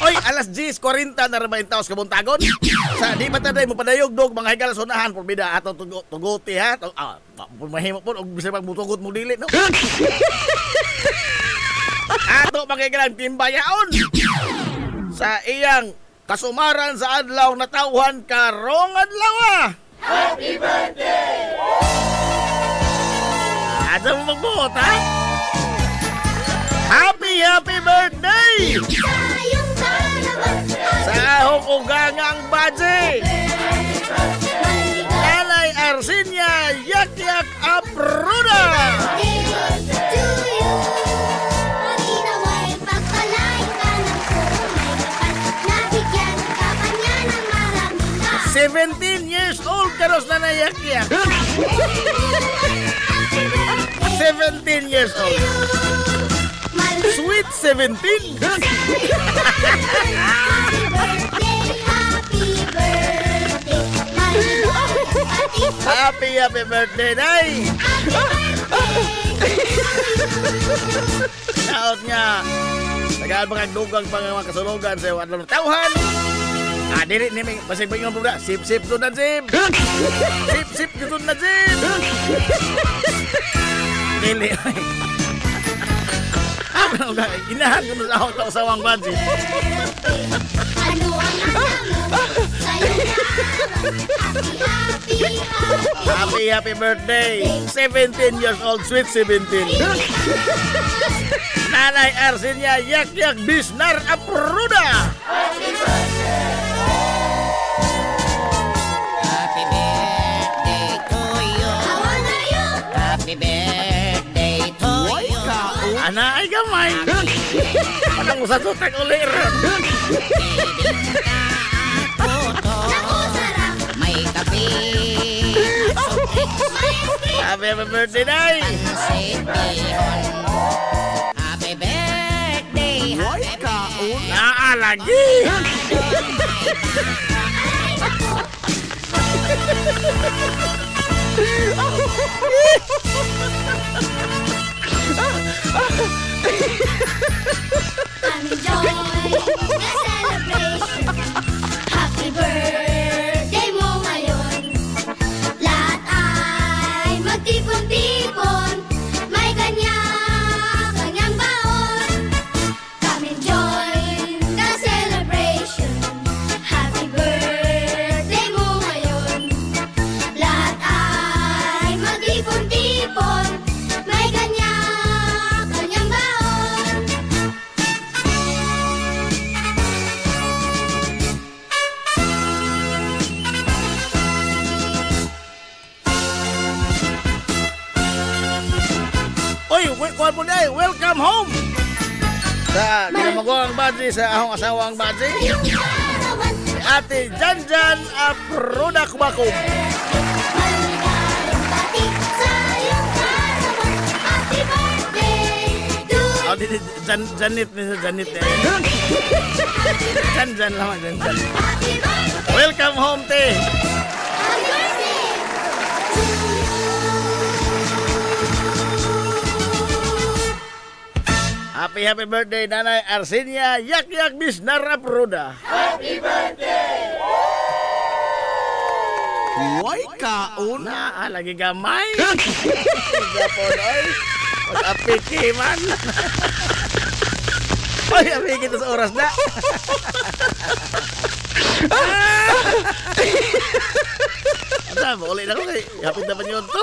Oy, alas 10:40 na rin taos kabuntagon. Sa di ba taday mo padayog dog mga higal sunahan por bida ato tuguti ha. Mahimo po og bisag magmutugot mo dili no. Ato magigalang timbayaon sa iyang kasumaran sa adlaw na tawhan karong adlaw. Happy birthday! Asa mo magbuot ha? Happy birthday! Sa ahong Makugangang Baji. Nanay Arsinia Yak-Yak Apruda. Kanina way pagpalain ka ng kulay kapal. Nabigyan ka pa niya ng maraming ka. 17 years old karos na Yak-Yak. 17 years old. Sweet 17. Happy birthday, Nay! Naot nga. Tagaan mga dugang mga kasulugan sa wadlang tauhan. Dili ni may basig ba yung bro? Sip to na sip. Sip to na sip. Dili. Inahan ko sa ako sa sawang budget. Ano ang alam mo? Sa'yo na Happy birthday. 17 years old, sweet 17. Nanay Arsinia Yak-Yak Bisnar Apruda. Happy birthday to you. How are you? Happy birthday to you. Ana ay gamay. Anong sa tutak ulit ron? Naku, sarap. May kape. Happy birthday, Nay. Pansit bihon. Happy birthday. Happy birthday. Naalagi. I'm enjoying the celebration. Happy birthday mo ngayon. Lahat ay magtipon-tipon. May kanya-kanyang baon. Come enjoy the celebration. Happy birthday mo ngayon. Lahat ay magtipon-tipon. May kanya-kanyang baon. Oy, kuwan po Nay. Welcome home. Sa ginamagawang badge sa ahong asawang badge. Kaarawan, Ate Janjan Apruda Kubako. maligayang bati sa iyong kaarawan. Happy birthday to you. Oh, Janit ni sa Janit. Janjan lang, Janjan. Happy birthday. Welcome home, te. Happy birthday to you. Happy birthday, Nanay Arsinia Yak-Yak Bisnar Apruda. Huway kaon. Lagi gamay. Japon, oy. Pag-apiki man. Oy, apiki to sa oras na. Ata, mauli na ko kay hapit na pa niyo to.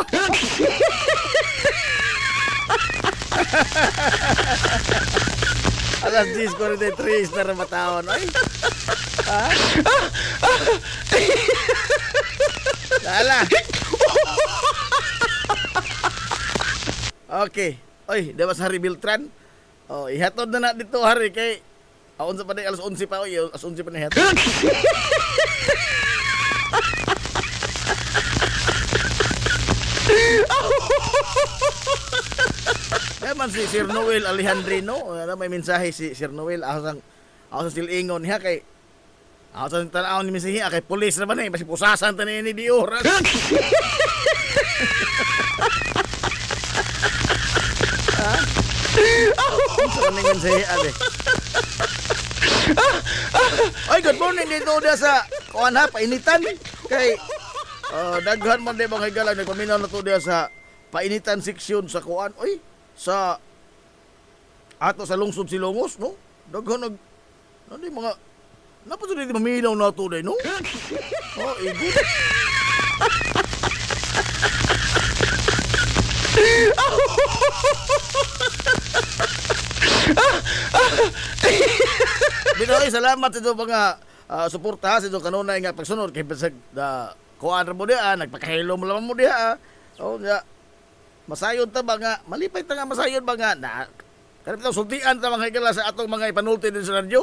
Alas 10:43 na ramataon, oy. Ha? Dala. Okay. Oy, dapat sa Hari Beltran. Oh, ihatod na dito Hari kay aon sa panay alas 11 pa oy, alas 11 pa na ihatod. Naman si Sir Noel Alejandrino, may mensahe si Sir Noel ako sa silingon niya kay ako sa tanaw ni mensahe kay pulis naman basi pusasan tanin ni di oras. Sa kaningan sa ade. Ay, good morning dito dia sa kuan ha, painitan. Kay daghan man de mga higalan nagpaminaw na to dia sa painitan section sa kuan. Oy, sa ato sa lungsod Silongos, no? Daghan ano mga napos di maminaw na to day, no? Oh, igot. Binoy, salamat sa ito mga suporta sa itong kanunay nga pagsunod kay basag kuan ra mo diha, nagpakahilo mo lamang mo diha. O nga masayon ta ba nga, malipay ta nga masayon ba nga na kanip ta sultian ta mga higala sa atong mga ipanulti din sa radyo.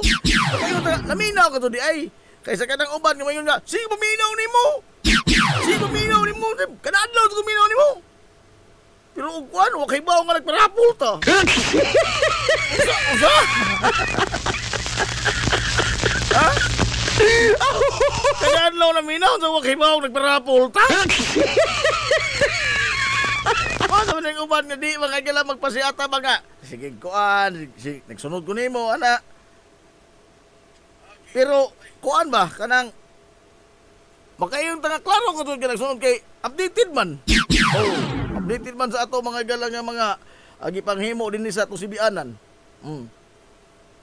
Kayo ta naminaw ka to di ay. Kaysa kanang uban nga mayon nga, sige paminaw nimo. Sige paminaw nimo, kadadlaw to paminaw nimo. Pero ug kuan, wa kay bawo nga nagparapol ta. Usa. Ha? Kadadlaw na minaw sa wa kay bawo nagparapol ta. Ano man ang uban nga di mga gala magpasiata mga sige kuan, sige, nagsunod ko nimo ana. Pero kuan ba kanang makayon ta nga klaro ko tungod nagsunod kay updated man. Oh, updated man sa ato mga gala nga mga agi panghimo dinhi sa ato sibianan.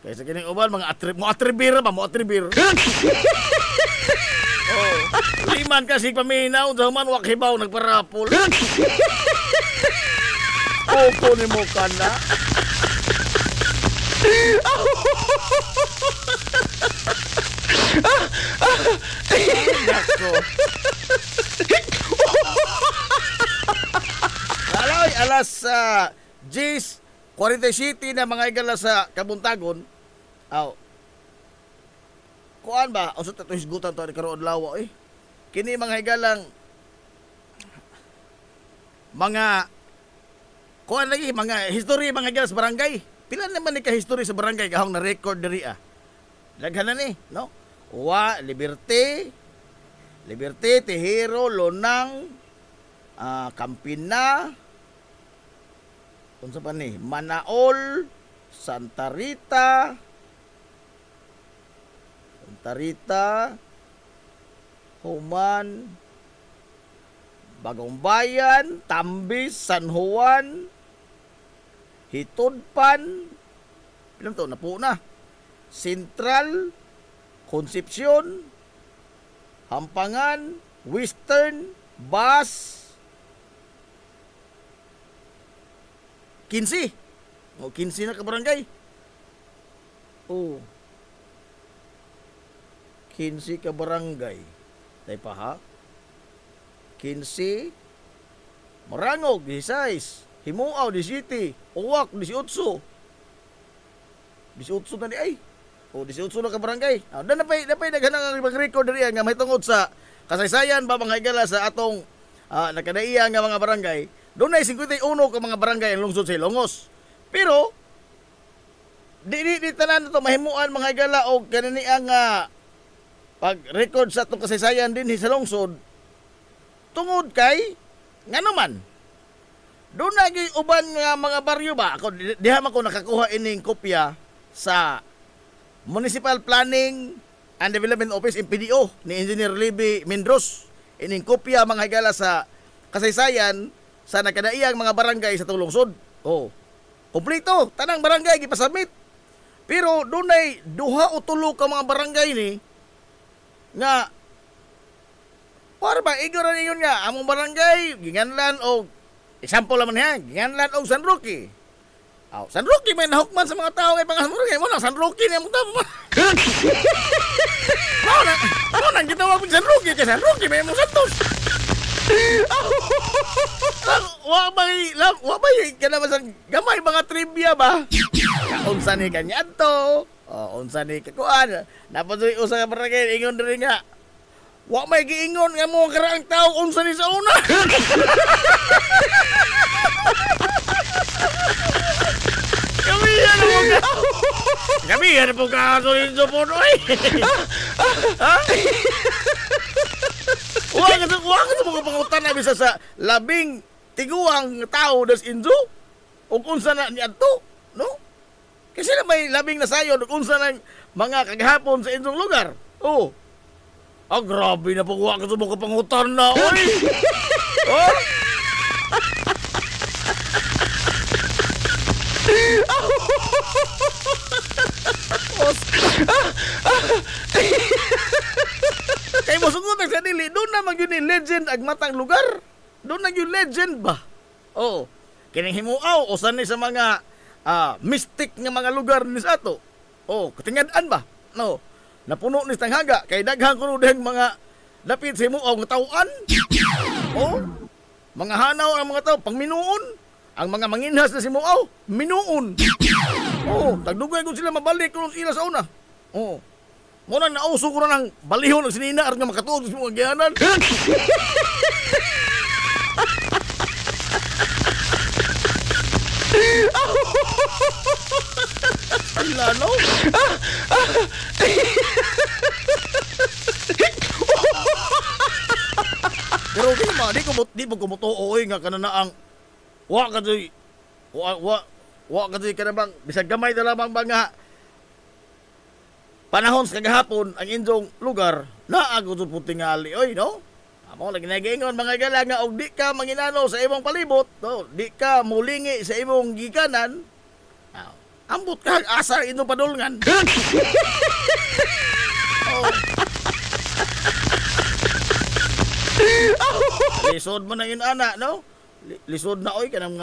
Kaya sa kining uban mga atribir ba mo atribir. Oh, liman kasi paminaw daman wa hibaw nagparapol. Opo ni mo kana. Nako. Aloy, alas 10:47 na mga igala sa Kabuntagon. Aw. Kuan ba? Usot ato hisgutan to ni karon adlaw eh. Kini mga higalang mga kuan lagi mga history mga igala sa barangay. Pila naman ni ka history sa barangay kahong na record diri ah. Daghan na ni, no? Liberty, Tihero, Lonang, Campina, unsa pa ni? Manaol, Santa Rita, Human, Bagong Bayan, Tambis, San Juan, Hitudpan, ilan to? Napuo na. Central, Concepcion, Hampangan, Western, Bas, 15. O, 15 na ka barangay. O, 15 ka barangay. Tay pa ha? 15, Marangog, 16, Himuaw, 17, Uwak, 18. 18 na di ay. O, 18 na ka barangay. Napay daghan ang mag-record diri nga may tungod sa kasaysayan ba mga higala sa atong nakadaiya nga mga barangay. Doon ay 51 ka mga barangay ang lungsod sa Ilongos. Pero di tanan to mahimuan mga higala og kanini ang pag-record sa atong kasaysayan din sa lungsod. Tungod kay ngano man. Doon na uban nga mga baryo ba? Ako diha man ko nakakuha ining kopya sa Municipal Planning and Development Office MPDO ni Engineer Libby Mendros. Ining kopya mga higala sa kasaysayan sa nakadaiyang mga barangay sa Tulungsod. Oh. Kompleto, tanang barangay gipasubmit. Pero dunay duha o tulo ka mga barangay ni nga para ba igoran ingon nga among barangay ginganlan og example naman ha, ginganlan og San Roque. Oh, San Roque may nahukman sa mga tao kay pangasamurag mo na San Roque niya mo tama. Ano nang gitawag ko San Roque kay San Roque may mo Santos. Wa ba kana masang gamay mga trivia ba? Unsa ni kanya to? Unsa ni kakuan? Napadoy usa ka barangay ingon diri nga. Wa may giingon nga mo karaang tao unsa ni sa una. Kami po ka solid po oy. Ha? Wa ka mga pangutan na bisa sa labing tiguang tao das Inzo. Ug unsa na ni adto, no? Kasi na may labing nasayon ug unsa na mga kagahapon sa inyong lugar. Oh. Grabe na po wa ka mga pangutan na oy. Oh. Kay mo sugot sa dili, doon na mag yun legend ag matang lugar. Doon na yung legend ba? Oo. Kining himuaw o sanay sa mga mystic nga mga lugar ni sa ato. Oh, katingad-an ba? No. napuno ni tanghaga kay daghan kuno ding mga dapit sa himuaw nga tawan. Oh, mga hanaw ang mga tao pang minuon. Ang mga manginhas na himuaw, minuon. Oh, tagdugay ko sila mabalik kuno sila sa una. Oh. Mo nang nauso ko na ng balihon ng sinina aron nga makatuod sa mga gihanan. Lalo? Pero di ba, di mo kumutuoy nga kana na ang wa ka di wa ka di kana bang bisag gamay na lamang ba nga panahon sa kagahapon ang inyong lugar na ako sa putingali oy no. Amo lagi nagaingon mga gala nga og di ka manginano sa imong palibot, no? Di ka mulingi sa imong gikanan. Ambot ka asa inyong padulngan. Oh. Lisod mo na yun ana, no? Lisod na oy kanang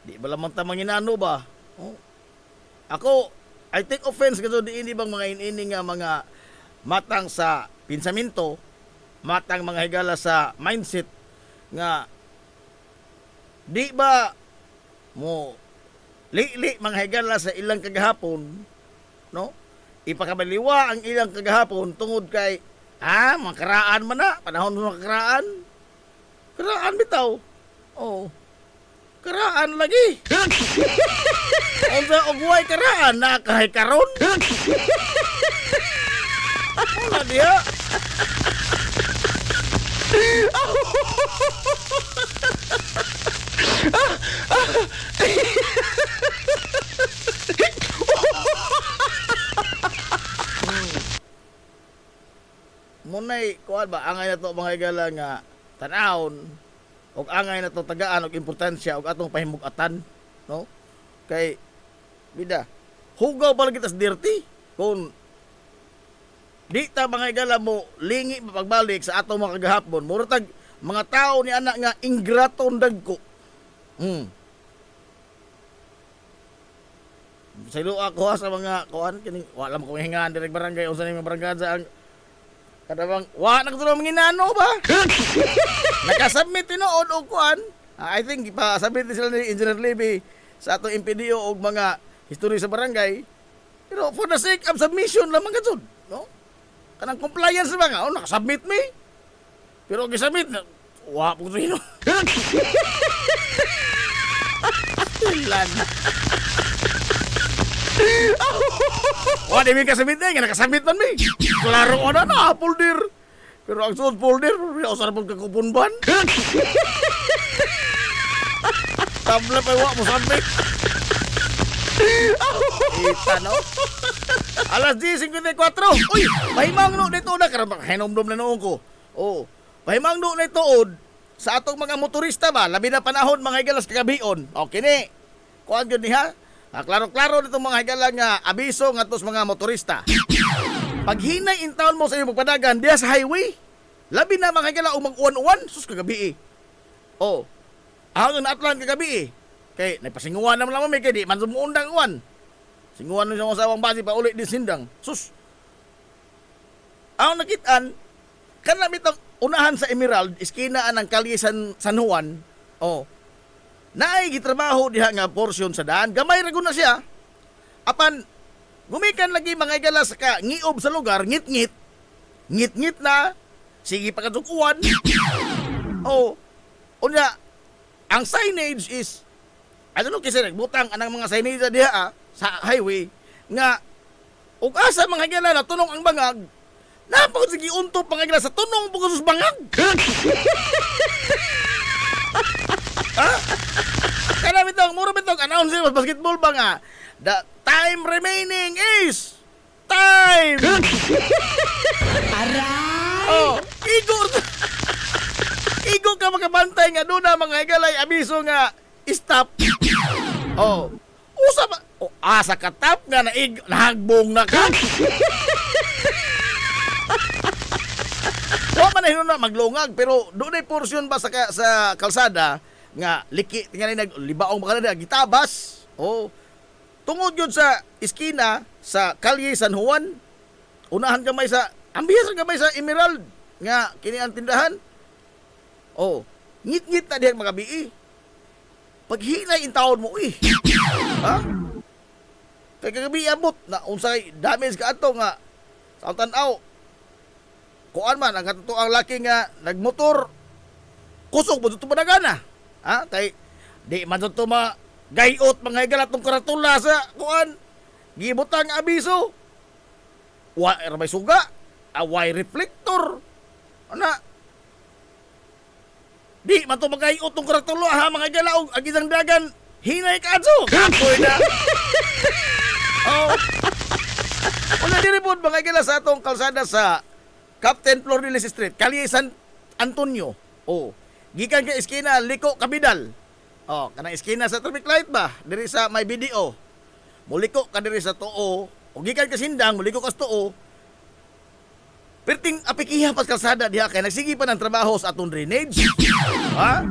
di ba lamang ta manginano ba? Oh. Ako I take offense kasi di ini bang mga ini nga mga matang sa pinsaminto, matang mga higala sa mindset nga di ba mo li mga higala sa ilang kagahapon, no? Ipakabaliwa ang ilang kagahapon tungod kay makaraan man na panahon ng karaan bitaw. Oh. Karaan lagi. Unsa og way karaan na kahay karon? Wala diha. Munay kuan ba angay na to mga higala nga tan-awon og angay na to tagaan og importansya og atong pahimug-atan, no? Kay bida hugaw pa lagi tas dirty kung di ta mga higala mo lingi pagbalik sa atong mga kagahapon mura tag mga tao ni anak nga ingraton dagko. Sa ilo ako sa mga kuan kini wala mo ko hingaan direk barangay unsa ni mga barangay sa ang kadabang wa nagtulo manginano ba? Nakasubmit tinuod og kuan. I think ipa-submit sila ni Engineer Levy sa atong MPDO og mga history sa barangay. Pero for the sake of submission lamang gud, no? Kanang compliance ba nga, nakasubmit mi. Pero gisubmit na wa po sino. Ilan. Wah, di mi kasabit na, nakasabit man mi. Klaro ko na, folder. Pero ang suot folder, usar po kakupon ban. Tabla pa wa mo sabit. Ita no? Alas 10:54. Uy, pahimang no dito na karon hinomdom na noon ko. Oh, pahimang no na tuod sa atong mga motorista ba, labi na panahon mga higalas kagabion. Okay ni. Kuan gyud ni ha? Klaro-klaro nito mga higala nga abiso nga tos mga motorista. Pag hinay in town mo sa iyong pagpadagan diya sa highway, labi na mga higala o mag-uwan-uwan, sus kagabi Oh, ang atlan kagabi kay nagpasinguan naman lang may kay di man sumuundang uwan. Singuan ng sawang basi pa ulit din sindang. Sus. Ang nakitaan, kana bitong unahan sa Emerald, iskinaan ng kalye San Juan. Oh. Naay gitrabaho diha nga porsyon sa daan, gamay ra na siya. Apan gumikan lagi mga igala sa ka ngiob sa lugar, ngit-ngit. Ngit-ngit na sige pa katukuan. Oh. Unya ang signage is ano kasi nagbutang anang mga signage diha sa highway nga ug asa mga igala na tunong ang bangag. Napag sige unto mga igala sa tunong bugus bangag. Kana bitong, mura bitong announcement basketball ba nga? The time remaining is time! Aray! Oh, igo ka makabantay nga doon na mga higalay abiso nga stop. Oh, usa ba? Oh, asa ka tap nga nahagbong na ka? Wa man na maglungag pero doon ay portion ba sa kalsada nga liki tingnan libaong baka na gitabas. Oh. tungod yun sa iskina sa Kalye San Juan, unahan gamay sa, ambihas gamay sa Emerald, nga kini ang tindahan. Oh, ngit-ngit na diyang mga bii. Paghinay in taon mo, ha? Kaya kagabi abot na unsay damage ka ato nga sa tanaw. Kuan man ang katuto ang laki nga nagmotor kusog mo dito managana. Ha? Kay di man dito gayot mga higalat ng karatula sa kuan. Gibutang abiso. Wa may suga, away reflector. Ana? Di man to magayot ng karatula ha mga higalaog agidang dagan hinay ka adso. Kapoy na. Oh. Wala din po mga higala sa atong kalsada sa Captain Floriles Street, Kalye San Antonio. Oh. Gikan ka iskina liko Kabidal. Oh, kanang iskina sa traffic light ba? Diri sa may video. Muliko ka diri sa tuo. O gikan ka sindang, muliko ka sa tuo. Perting apikiha pas kalsada diha kay nagsigi pa ng trabaho sa atong drainage. Ha?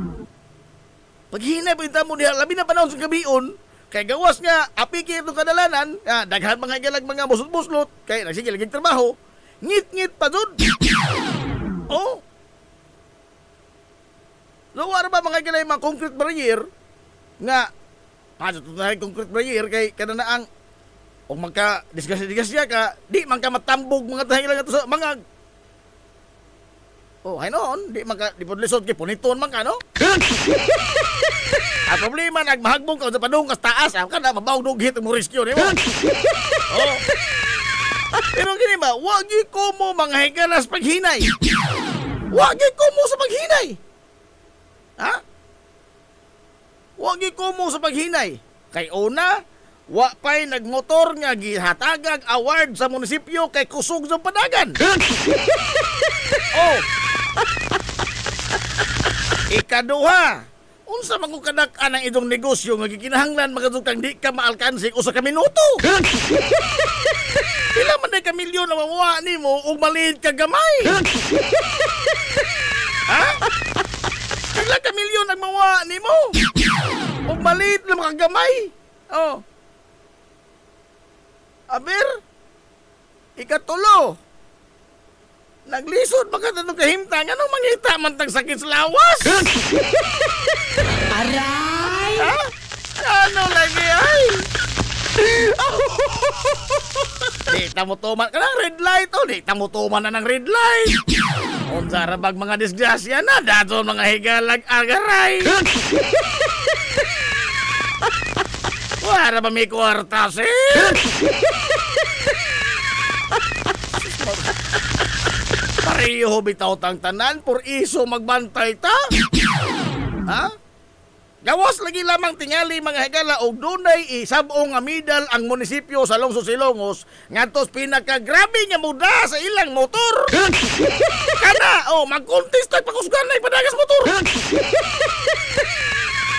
Paghinay pa mo diha labi na panahon sa gabion, kay gawas nga apiki itong kadalanan, daghan mga galag mga busot-buslot, kay nagsige lagi trabaho. Ngit-ngit pa jud. Oh. Luwar ba mga galay mga concrete barrier nga tayo concrete barrier kay kananaang o magka disgasya ka di man ka matambog mga tayo lang ato sa mga oh hay noon di man ka di podlisod kay puniton man ka no. Ang problema nagmahagbong ka sa padung kas taas ka na mabawg dughit mo rescue nimo. Oh. Pero kini ba wag ko mo mga higalas paghinay. Wag ko mo sa paghinay. Ha? Wag ko mo sa paghinay. Kay una, wa pay nagmotor nga gihatagag award sa munisipyo kay kusog sa padagan. Oh. Ikaduha, unsa man ko kadak-an ang idong negosyo nga gikinahanglan magadugtang di ka maalkansi usa ka minuto. Pila man day ka milyon ang mamuha nimo ug maliit ka gamay. Ha? Pila ka milyon ang mamuha nimo ug maliit na makagamay. Oh. Aber, ikatulo, naglisod magkatanong kahimtang, anong mangita man tang sakit sa lawas? Aray! Ha? Ano lagi ay? Di tamutuman ka ng red light, oh. Di tamutuman na ng red light. Unsa ra bag mga disgrasya na, dato mga higalag agaray. Wala ba may kwarta, sir? Pareho bitaw tang tanan, por iso magbantay ta? Ha? Gawas lagi lamang tingali mga higala og dunay isabong nga medal ang munisipyo sa Lungsod Silongos ngadtos pinakagrabe nga muda sa ilang motor. Kana, oh, mag-contest tag pakusgan na ipadagas motor.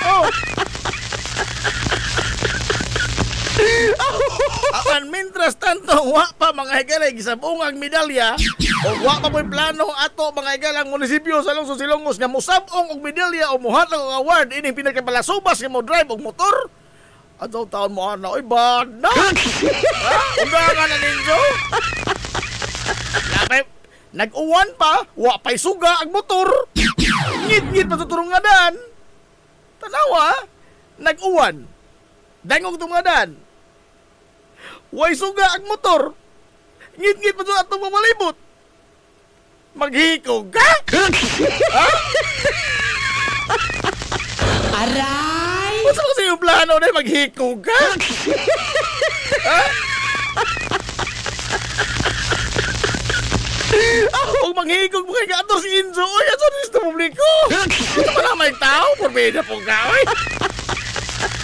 Oh. Apan mintras tanto wa pa mga higalay gisabong ang medalya o wa pa mo'y plano ato mga higalang munisipyo sa Lungsod Silongos nga musabong og medalya o muhatag og award ining pinakapalasubas nga mo drive og motor. Adto taon mo ana oy bad na. Ha? Undangan na ninyo. Lapay nag-uwan pa, wa pay suga ang motor. Ngit-ngit pa tuturungadan. Tanawa, nag-uwan. Dangog tumadan. Way suga ang motor. Ngit-ngit pa doon atong mamalibot. Maghikog ka? Ha? Aray! Masa kasi yung plano na maghikog ka? Ha? Huwag manghikog mo kay Gator si Inzo. Oy, ato rin sa publiko. Ito pa lang may tao. Porbeda po ka, oy.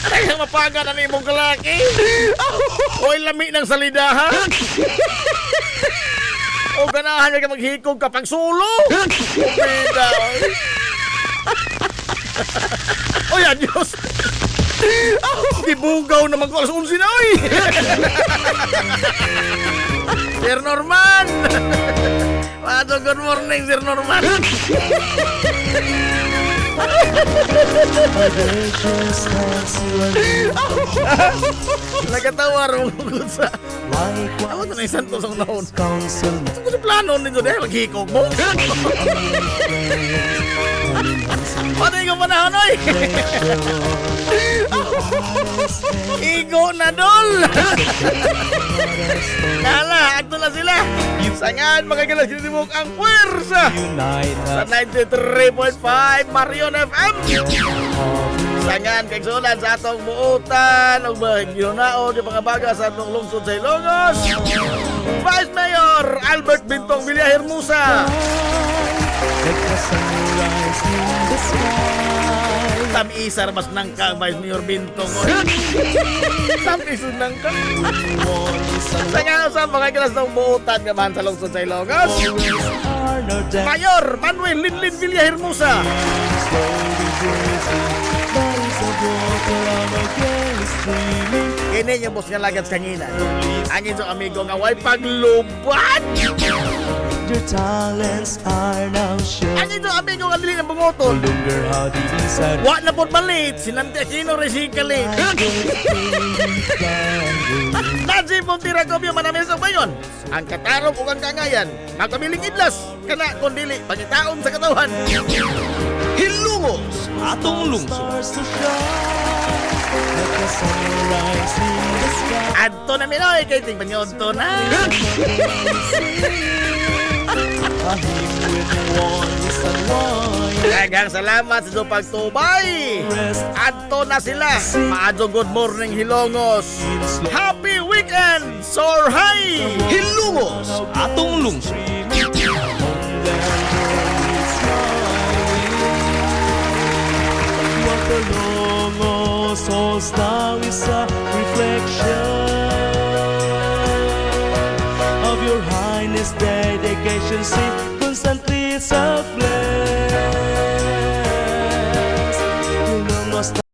Kaya mapaga na imong kalaki. Oy, lami ng salidahan. O ganahan ka maghikog kapag sulo. Porbeda, oy. Oy, adios. Gibugaw naman ko alas 11 na, oy. Sir Norman. Good morning, Sir Norman. Nagkatawa rin mo sa... Ako ito na yung santos ang naon. Ito ko sa plano nito dahil maghikog mo. Paano yung panahon, oy? Igo na, dol! Nala, akto na sila. Sangaan magagalas kinitibok ang puwersa sa 93.5 Marion FM. Sangaan kay sulan sa atong buutan o ginunao di mga baga sa atong lungsod sa Ilongos. Vice Mayor Albert Bintong Villahermosa. Tamisar mas nangka Vice Mayor Bintong. Tamisar nangka. Sangaan sa mga galas ng buutan gaman sa lungsod sa Ilongos. Mayor Manuel Linlin Villahermosa. Kini niya boss nga lagat kanina. Ang inyong amigo nga way paglubat. Your talents are now shown. Ang inyong amigo nga dili ng bungotol. Longer how the inside Wa na po balit. Sinante Aquino recycling. Nancy Puntira Gobyo manamis ang bayon. Ang katarong ug ang kangayan. Magkabiling idlas. Kana kundili pangitaon sa katawan. Hilungos atong lungsod. stars to shine like a sunrise in the sky. Adto na minoy kay ting panyodto na. Ahim with ones and wine. Daghang salamat sa inyong pagtubay. Adto na sila. Maadto good morning Hilongos. Happy weekend, Soar High. Hilungos atong lungsod. Walk along, oh, souls now is a reflection